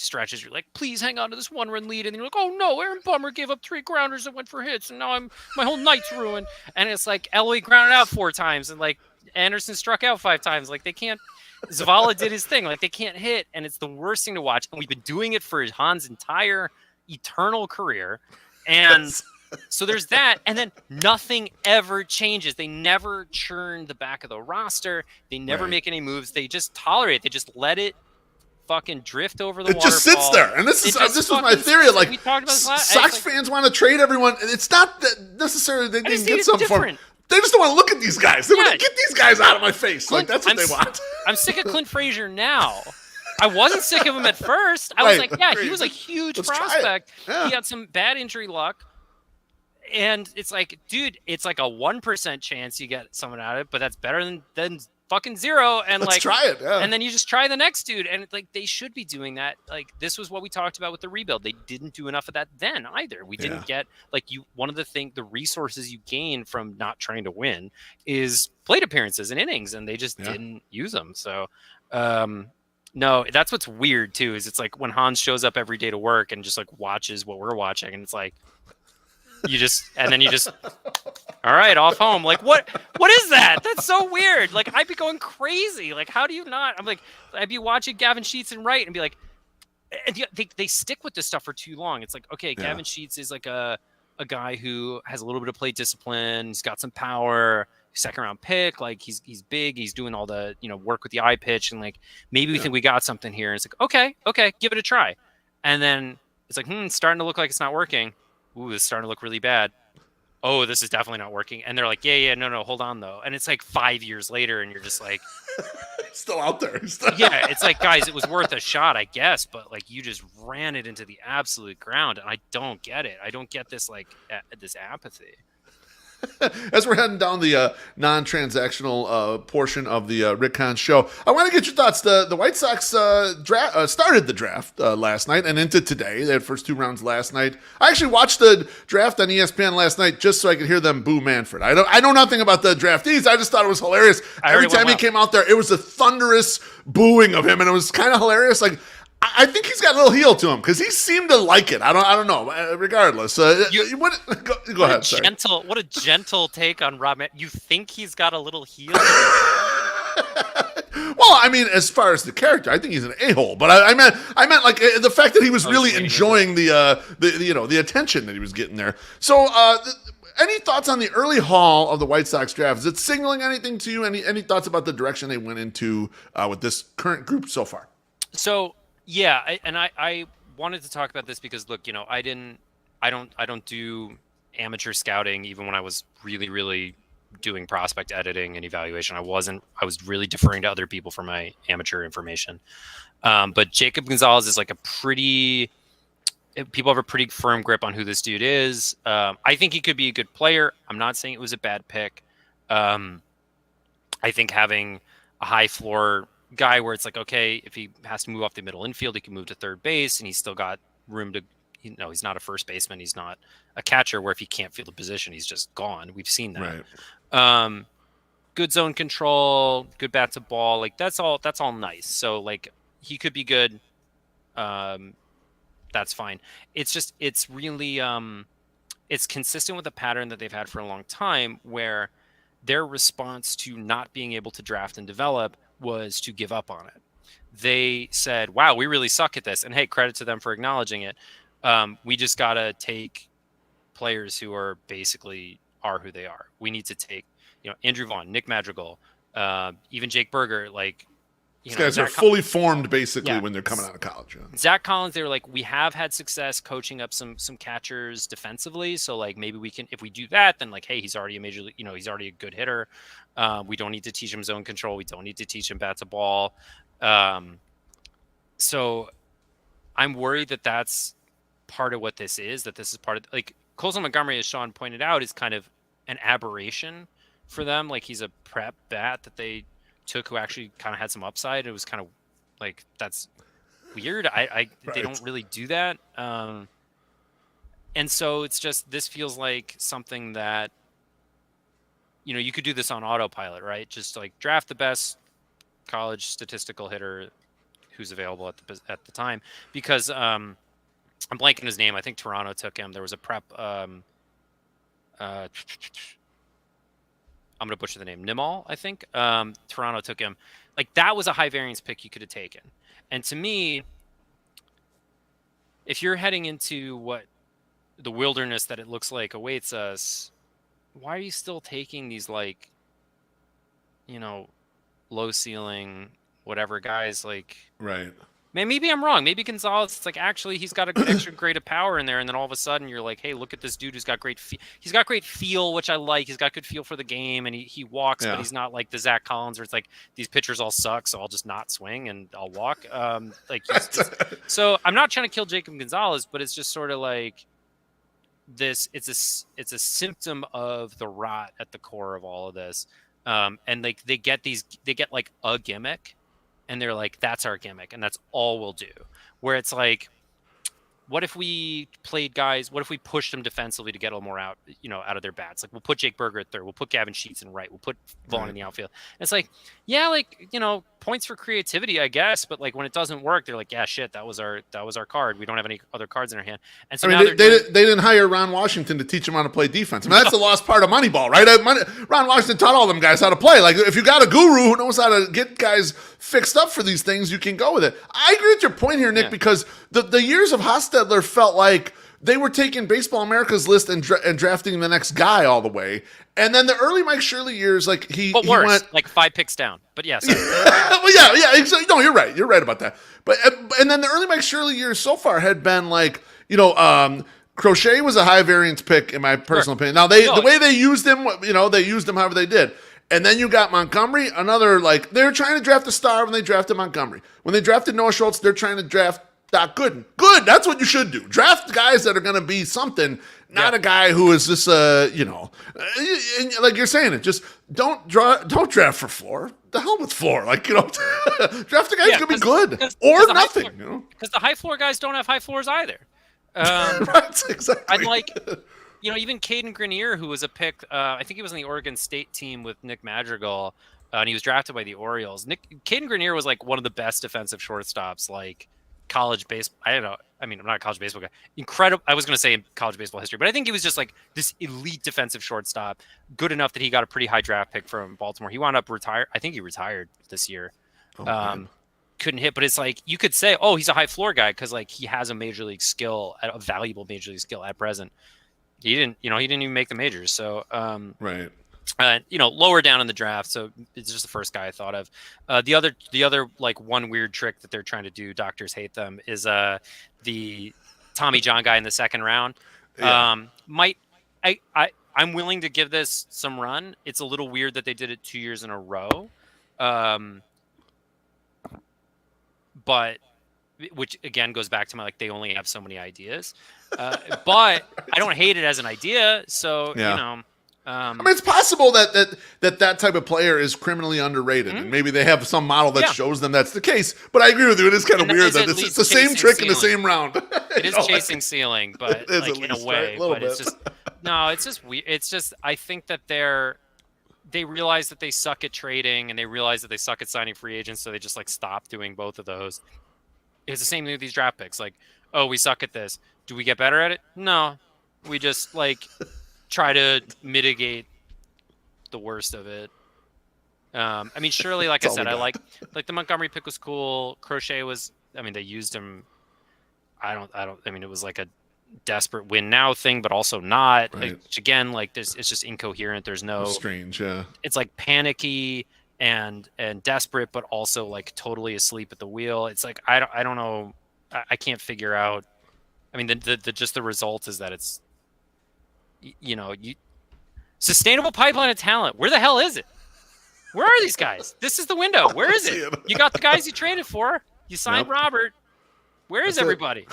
stretches. You're like, please hang on to this 1-run lead, and then you're like, oh no, Aaron Bummer gave up 3 grounders that went for hits, and now my whole night's ruined. And it's like Eloy grounded out 4 times, and like Anderson struck out 5 times. Like, they can't. Zavala did his thing. Like, they can't hit, and it's the worst thing to watch. And we've been doing it for Hahn's entire eternal career, and so there's that. And then nothing ever changes. They never churn the back of the roster. They never make any moves. They just tolerate it. They just let it fucking drift over the waterfall. It just sits there, and this was my theory. Like, we talked about this Sox fans want to trade everyone. It's not that necessarily they didn't get something for. They just don't want to look at these guys. They want to get these guys out of my face. Like, that's what they want. I'm sick of Clint Frazier now. I wasn't sick of him at first. I was like, yeah, he was a huge prospect. Yeah. He had some bad injury luck. And it's like, dude, it's like a 1% chance you get someone out of it, but that's better than fucking 0. And let's try it. Yeah. And then you just try the next dude. And like, they should be doing that. Like, this was what we talked about with the rebuild. They didn't do enough of that then either. We didn't get like one of the resources you gain from not trying to win is plate appearances and innings. And they just didn't use them. So, no, that's what's weird too, is it's like when Hans shows up every day to work and just like watches what we're watching. And it's like, you just all right, off home. Like, what is that? That's so weird. Like, I'd be going crazy. Like, how do you not? I'm like, I'd be watching Gavin Sheets and Wright and be like, and they stick with this stuff for too long. It's like, okay, Gavin Sheets is like a guy who has a little bit of plate discipline. He's got some power. 2nd-round pick. Like, he's big. He's doing all the work with the eye pitch, and like, maybe we think we got something here. And it's like, okay, give it a try. And then it's like, it's starting to look like it's not working. Ooh, it's starting to look really bad. Oh, this is definitely not working. And they're like, no, hold on though. And it's like 5 years later, and you're just like, still out there. Yeah, it's like, guys, it was worth a shot, I guess, but like, you just ran it into the absolute ground, and I don't get it. I don't get this this apathy. As we're heading down the non-transactional portion of the Rick Hahn show, I want to get your thoughts. The White Sox started the draft last night and into today. They had first 2 rounds last night. I actually watched the draft on ESPN last night just so I could hear them boo Manfred. I know nothing about the draftees. I just thought it was hilarious. Every time he came out there, it was a thunderous booing of him, and it was kind of hilarious. Like, I think he's got a little heel to him because he seemed to like it. I don't know. Regardless, go ahead. What a gentle take on Rob. You think he's got a little heel? Well, I mean, as far as the character, I think he's an a-hole. But I meant like the fact that he was really enjoying the attention that he was getting there. So Any thoughts on the early haul of the White Sox draft? Is it signaling anything to you? Any thoughts about the direction they went into with this current group so far? So yeah, I wanted to talk about this because look, I don't do amateur scouting even when I was really doing prospect editing and evaluation. I was really deferring to other people for my amateur information. But Jacob Gonzalez is like people have a pretty firm grip on who this dude is. I think he could be a good player. I'm not saying it was a bad pick. I think having a high floor guy where it's like, okay, if he has to move off the middle infield, he can move to third base and he's still got room to, he's not a first baseman. He's not a catcher where if he can't field the position, he's just gone. We've seen that. Right. Good zone control, good bat to ball. Like that's all nice. So like he could be good. That's fine. It's really, it's consistent with a pattern that they've had for a long time where their response to not being able to draft and develop was to give up on it. They said, wow, we really suck at this. And hey, credit to them for acknowledging it. We just got to take players who are basically are who they are. We need to take, Andrew Vaughn, Nick Madrigal, even Jake Berger, like, these guys are fully formed basically when they're coming out of college. Yeah. Zach Collins, they were like, we have had success coaching up some catchers defensively. So like maybe we can, if we do that, then like, hey, he's already a major league, he's already a good hitter. We don't need to teach him zone control. We don't need to teach him bat to ball. So I'm worried that that's part of what this is, that this is part of like Colson Montgomery, as Sean pointed out, is kind of an aberration for them. Like he's a prep bat that they took who actually kind of had some upside. It was kind of like, that's weird. Right. They don't really do that. And so it's just, this feels like something that, you could do this on autopilot, right? Just like draft the best college statistical hitter who's available at the time, because I'm blanking his name. I think Toronto took him. There was a prep, I'm going to butcher the name, Nimal, I think. Toronto took him. Like, that was a high variance pick you could have taken. And to me, if you're heading into what the wilderness that it looks like awaits us, why are you still taking these, like, low ceiling, whatever guys, like... Right. Man, maybe I'm wrong. Maybe Gonzalez, it's like, actually, he's got an extra grade of power in there, and then all of a sudden you're like, hey, look at this dude who's got great he's got great feel, which I like. He's got good feel for the game, and he walks, but he's not like the Zach Collins where it's like, these pitchers all suck, so I'll just not swing and I'll walk. So I'm not trying to kill Jacob Gonzalez, but it's just sort of like this. It's a symptom of the rot at the core of all of this. And like they get like a gimmick, and they're like, that's our gimmick, and that's all we'll do. Where it's like, what if we played guys? What if we pushed them defensively to get a little more out, out of their bats? Like, we'll put Jake Berger at third. We'll put Gavin Sheets in right. We'll put Vaughn in the outfield. And it's like, yeah, like, points for creativity, I guess. But like when it doesn't work, they're like, yeah, shit, that was our card. We don't have any other cards in our hand. And so they didn't hire Ron Washington to teach them how to play defense. I mean, that's the lost part of Moneyball, right? Ron Washington taught all them guys how to play. Like, if you got a guru who knows how to get guys fixed up for these things, you can go with it. I agree with your point here, Nick, because the years of Hostetler felt like they were taking Baseball America's list and drafting the next guy all the way. And then the early Mike Shirley years, like he went like 5 picks down. But yes, yeah, well, yeah. No, you're right. You're right about that. But and then the early Mike Shirley years so far had been like, Crochet was a high variance pick in my personal opinion. Now the way they used him, they used him however they did. And then you got Montgomery, another, like, they're trying to draft a star when they drafted Montgomery. When they drafted Noah Schultz, they're trying to draft Doc Gooden. Good, that's what you should do. Draft guys that are going to be something, not a guy who is just, like you're saying it, just don't draft for floor. The hell with floor. Like, draft a guy who's going to be good. Or nothing, Because the high floor guys don't have high floors either. Right, exactly. I'm like... even Caden Grenier, who was a pick, I think he was on the Oregon State team with Nick Madrigal, and he was drafted by the Orioles. Caden Grenier was like one of the best defensive shortstops, like college baseball. I don't know. I mean, I'm not a college baseball guy. Incredible. I was going to say in college baseball history, but I think he was just like this elite defensive shortstop, good enough that he got a pretty high draft pick from Baltimore. He wound up retired. I think he retired this year. Couldn't hit, but it's like you could say, oh, he's a high floor guy because like he has a major league skill, a valuable major league skill at present. he didn't even make the majors. So Right. lower down in the draft. So it's just the first guy I thought of. The other like one weird trick that they're trying to do, doctors hate them, is the Tommy John guy in the second round. Yeah. I'm willing to give this some run. It's a little weird that they did it 2 years in a row. But which again goes back to my they only have so many ideas. But I don't hate it as an idea. So, Yeah. I mean, it's possible that type of player is criminally underrated, and maybe they have some model that shows them that's the case. But I agree with you; it is kind of weird that it's the same trick in the same round. It is chasing ceiling, but it is like in a way. Right? But it's just it's just weird. It's just I think that they realize that they suck at trading, and they realize that they suck at signing free agents, so they just stop doing both of those. It's the same thing with these draft picks. We suck at this. Do we get better at it? No, we just try to mitigate the worst of it. I mean, surely, like I said, I like the Montgomery pick was cool. Crochet was, I mean, they used him. I mean, it was like a desperate win now thing, but also not. Right. Which again, it's just incoherent. There's no strange. Yeah. It's panicky and desperate, but also totally asleep at the wheel. It's I don't know. I can't figure out. I mean, the result is that it's sustainable pipeline of talent. Where the hell is it? Where are these guys? This is the window. Where is it? You got the guys you traded for. You signed Robert. Where is everybody?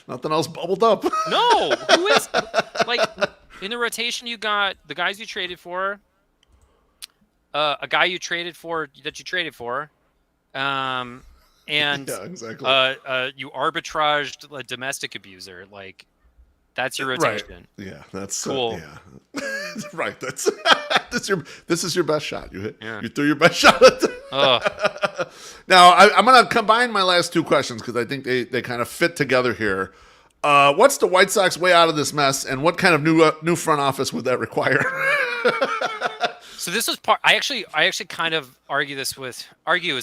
Nothing else bubbled up. No. Who is in the rotation? You got the guys you traded for. A guy you traded for that you traded for. And yeah, exactly. You arbitraged a domestic abuser. That's your rotation. Right. Yeah, that's cool. Yeah, right. That's this is your best shot. You threw your best shot at Now I'm going to combine my last two questions because I think they kind of fit together here. What's the White Sox way out of this mess, and what kind of new front office would that require? So this was part. I actually kind of argue is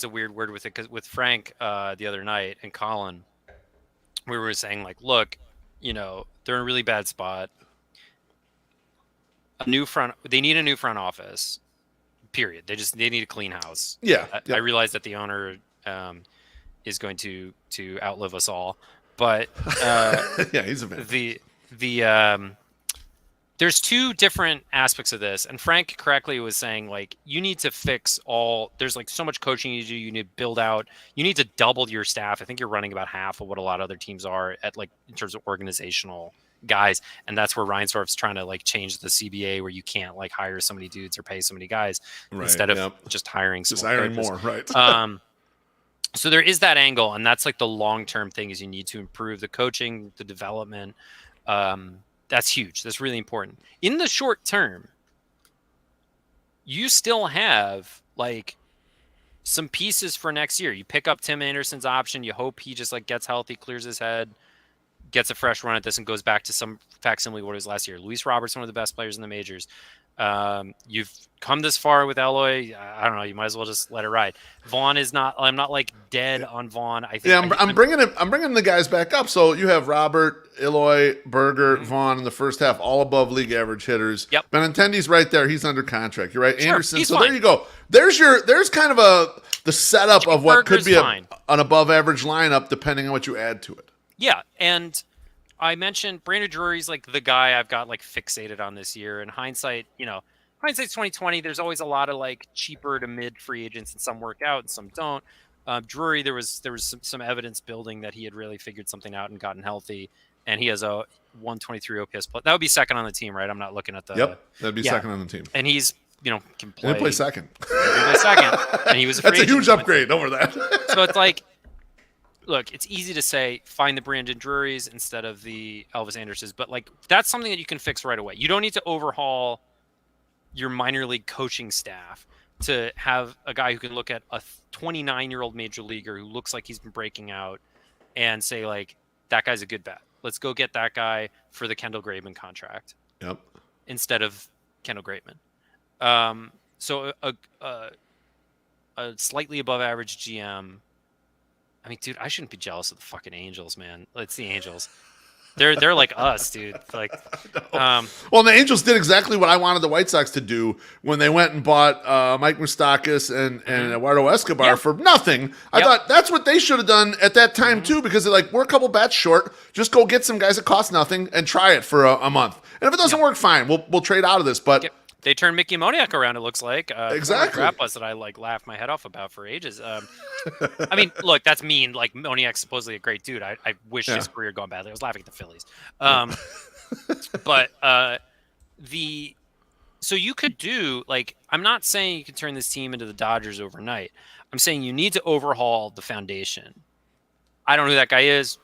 a weird word with it, because with Frank the other night and Colin, we were saying look, they're in a really bad spot. They need a new front office. Period. They need a clean house. Yeah. I realize that the owner is going to outlive us all, but yeah, he's a man. There's two different aspects of this, and Frank correctly was saying you need to fix all. There's so much coaching you do. You need to build out. You need to double your staff. I think you're running about half of what a lot of other teams are at in terms of organizational guys, and that's where Reinsdorf's trying to change the CBA, where you can't hire so many dudes or pay so many guys instead of just hiring more. Right. So there is that angle, and that's the long-term thing is you need to improve the coaching, the development. That's huge. That's really important. In the short term, you still have some pieces for next year. You pick up Tim Anderson's option. You hope he just gets healthy, clears his head, gets a fresh run at this, and goes back to some facsimile what it was last year. Luis Robert's one of the best players in the majors. You've come this far with Eloy. I don't know. You might as well just let it ride. Vaughn is not. I'm not dead on Vaughn. I think. Yeah, I'm bringing the guys back up. So you have Robert, Eloy, Berger, Vaughn in the first half, all above league average hitters. Yep. Benintendi's right there. He's under contract. You're right. Sure, Anderson. So fine. there you go. There's kind of the setup of what could be an above average lineup, depending on what you add to it. Yeah, and I mentioned Brandon Drury's the guy I've got some on this year. In hindsight, hindsight's 2020. There's always a lot of cheaper to mid free agents, and some work out and some don't. Drury, there was some evidence building that he had really figured something out and gotten healthy, and he has a 123 OPS plus. That would be second on the team, right? I'm not looking at the. Yep, that'd be second on the team. And he's can play. He'll play second. And he was. That's a huge upgrade over that. So it's look, it's easy to say find the Brandon Drurys instead of the Elvis Andersons, but that's something that you can fix right away. You don't need to overhaul your minor league coaching staff to have a guy who can look at a 29-year-old major leaguer who looks like he's been breaking out and say that guy's a good bet. Let's go get that guy for the Kendall Graveman contract. Yep. Instead of Kendall Graveman. So a slightly above average GM. I mean, dude, I shouldn't be jealous of the fucking Angels, man. It's the Angels. They're like us, dude. Like, Well, the Angels did exactly what I wanted the White Sox to do when they went and bought Mike Moustakas and Eduardo Escobar for nothing. I thought that's what they should have done at that time too, because they're like, we're a couple bats short. Just go get some guys that cost nothing and try it for a month. And if it doesn't work, fine, we'll trade out of this. But they turned Mickey Moniak around. It looks like exactly draft bus that I like laughed my head off about for ages. I mean, look, that's mean. Like Moniak's supposedly a great dude. I wish his career had gone badly. I was laughing at the Phillies. But so you could do, like, I'm not saying you can turn this team into the Dodgers overnight. I'm saying you need to overhaul the foundation. I don't know who that guy is.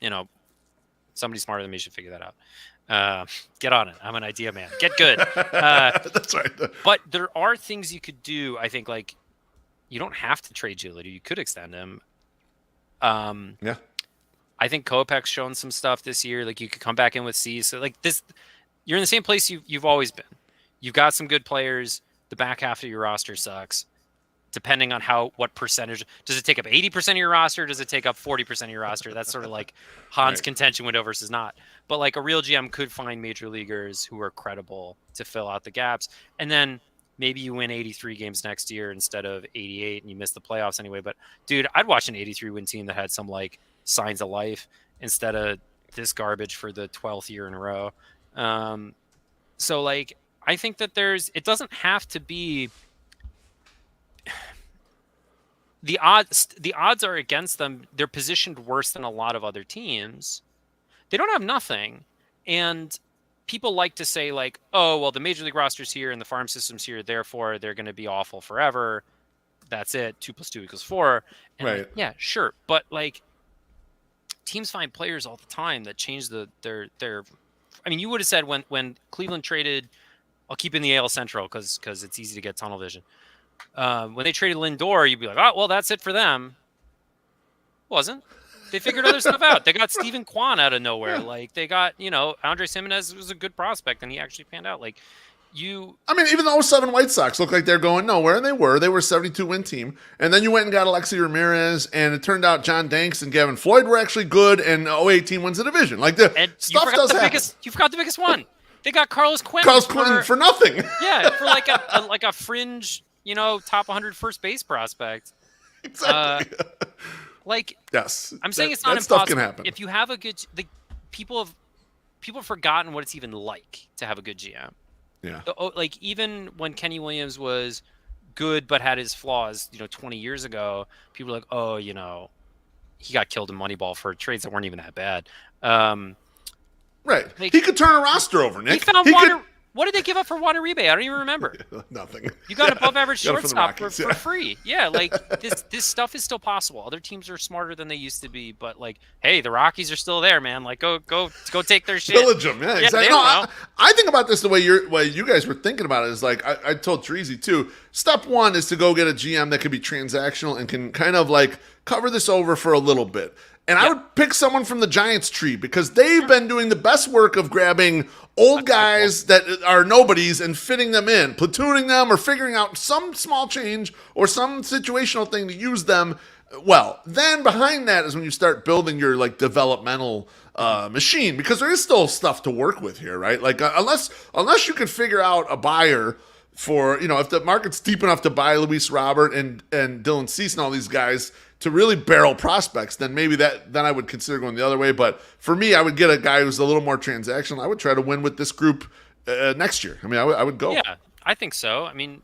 You know, somebody smarter than me should figure that out. Get on it. I'm an idea man. Get good. That's right. But there are things you could do. I think, like, you don't have to trade Giolito. You could extend him. Yeah. I think Kopech's shown some stuff this year. Like, you could come back in with C. So, like, this, you're in the same place you've always been. You've got some good players. The back half of your roster sucks. Depending on what percentage. Does it take up 80% of your roster? Does it take up 40% of your roster? That's sort of like Hahn's contention window versus not. But like a real GM could find major leaguers who are credible to fill out the gaps. And then maybe you win 83 games next year instead of 88 and you miss the playoffs anyway. But dude, I'd watch an 83 win team that had some like signs of life instead of this garbage for the 12th year in a row. So like, I think that it doesn't have to be the odds are against them. They're positioned worse than a lot of other teams. They don't have nothing. And people like to say like, oh, well, the major league roster's here and the farm system's here. Therefore, they're going to be awful forever. That's it. 2 + 2 = 4. And right. Like, yeah, sure. But like teams find players all the time that change their I mean, you would have said when Cleveland traded, I'll keep in the AL Central because it's easy to get tunnel vision. When they traded Lindor, you'd be like, oh, well, that's it for them. Wasn't. They figured other stuff out. They got Steven Kwan out of nowhere. Yeah. Like, they got, Andres Gimenez was a good prospect, and he actually panned out. Like, I mean, even the 07 White Sox look like they're going nowhere, and they were. They were a 72-win team. And then you went and got Alexi Ramirez, and it turned out John Danks and Gavin Floyd were actually good, and 08 team wins the division. Like, the stuff does happen. You forgot the biggest one. They got Carlos Quinn. For nothing. Yeah, for like a fringe, top 100 first base prospect. Exactly. Yes. I'm saying it's not impossible. Stuff can happen. If you have a good, people have forgotten what it's even like to have a good GM. Yeah. Like even when Kenny Williams was good but had his flaws, 20 years ago, people were like, oh, he got killed in Moneyball for trades that weren't even that bad. Right. Like, he could turn a roster over, Nick. He found What did they give up for Juan Uribe? I don't even remember. Nothing. You got above average shortstop for yeah. free. Yeah, like this stuff is still possible. Other teams are smarter than they used to be, but like, hey, the Rockies are still there, man. Like, go take their shit. Pillage them, yeah, exactly. No, I think about this the way you guys were thinking about it is like I told Treasy too. Step one is to go get a GM that could be transactional and can kind of like cover this over for a little bit. And I would pick someone from the Giants tree because they've been doing the best work of grabbing old guys that are nobodies and fitting them in, platooning them or figuring out some small change or some situational thing to use them well. Then behind that is when you start building your like developmental machine because there is still stuff to work with here, right? Like unless you can figure out a buyer for, if the market's deep enough to buy Luis Robert and Dylan Cease and all these guys to really barrel prospects, then maybe then I would consider going the other way. But for me, I would get a guy who's a little more transactional. I would try to win with this group next year. I mean, I would go. Yeah, I think so. I mean,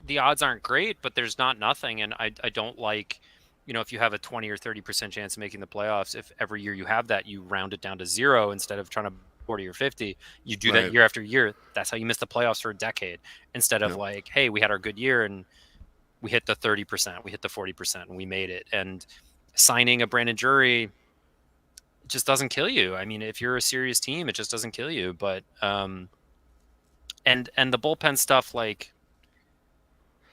the odds aren't great, but there's not nothing. And I don't like, if you have a 20 or 30% chance of making the playoffs, if every year you have that, you round it down to 0 instead of trying to 40 or 50. You do that year after year. That's how you miss the playoffs for a decade. Instead of like, hey, we had our good year and we hit the 30%, we hit the 40%, and we made it. And signing a Brandon Drury just doesn't kill you. I mean, if you're a serious team, it just doesn't kill you. But and the bullpen stuff, like,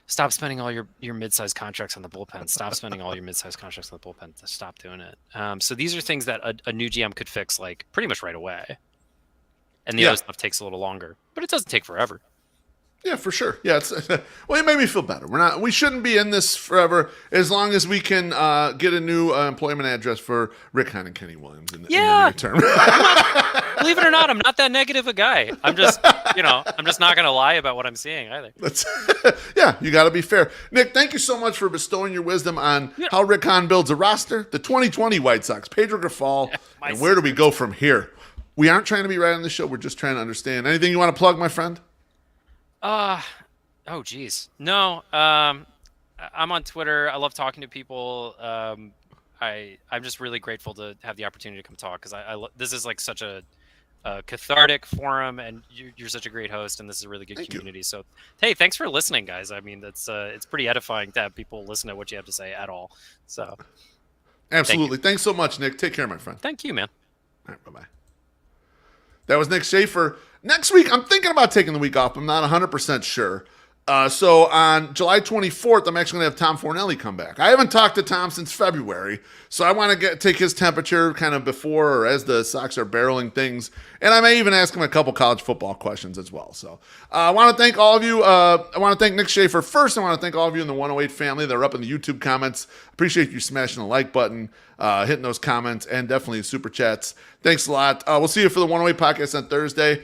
stop spending all your mid-sized contracts on the bullpen. Stop spending all your mid-sized contracts on the bullpen. Stop doing it. So these are things that a new GM could fix, like, pretty much right away. And the other stuff takes a little longer, but it doesn't take forever. Yeah, for sure. Yeah, it's well, it made me feel better. We shouldn't be in this forever as long as we can get a new employment address for Rick Hahn and Kenny Williams in the near term. Believe it or not, I'm not that negative a guy. I'm just, I'm just not going to lie about what I'm seeing either. Yeah, you got to be fair. Nick, thank you so much for bestowing your wisdom on how Rick Hahn builds a roster, the 2020 White Sox, Pedro Grifol, and where do we go from here? We aren't trying to be right on the show. We're just trying to understand. Anything you want to plug, my friend? Oh geez, no. I'm on Twitter. I love talking to people. I'm just really grateful to have the opportunity to come talk because this is like such a cathartic forum, and you're such a great host, and this is a really good community. So, hey, thanks for listening, guys. I mean, it's pretty edifying to have people listen to what you have to say at all. So, absolutely. Thanks so much, Nick. Take care, my friend. Thank you, man. All right, bye-bye. That was Nick Schaefer. Next week, I'm thinking about taking the week off. I'm not 100% sure. So on July 24th, I'm actually going to have Tom Fornelli come back. I haven't talked to Tom since February, so I want to take his temperature kind of before or as the Sox are barreling things, and I may even ask him a couple college football questions as well. So I want to thank all of you. I want to thank Nick Schaefer first. I want to thank all of you in the 108 family that are up in the YouTube comments. Appreciate you smashing the like button, hitting those comments, and definitely super chats. Thanks a lot. We'll see you for the 108 podcast on Thursday.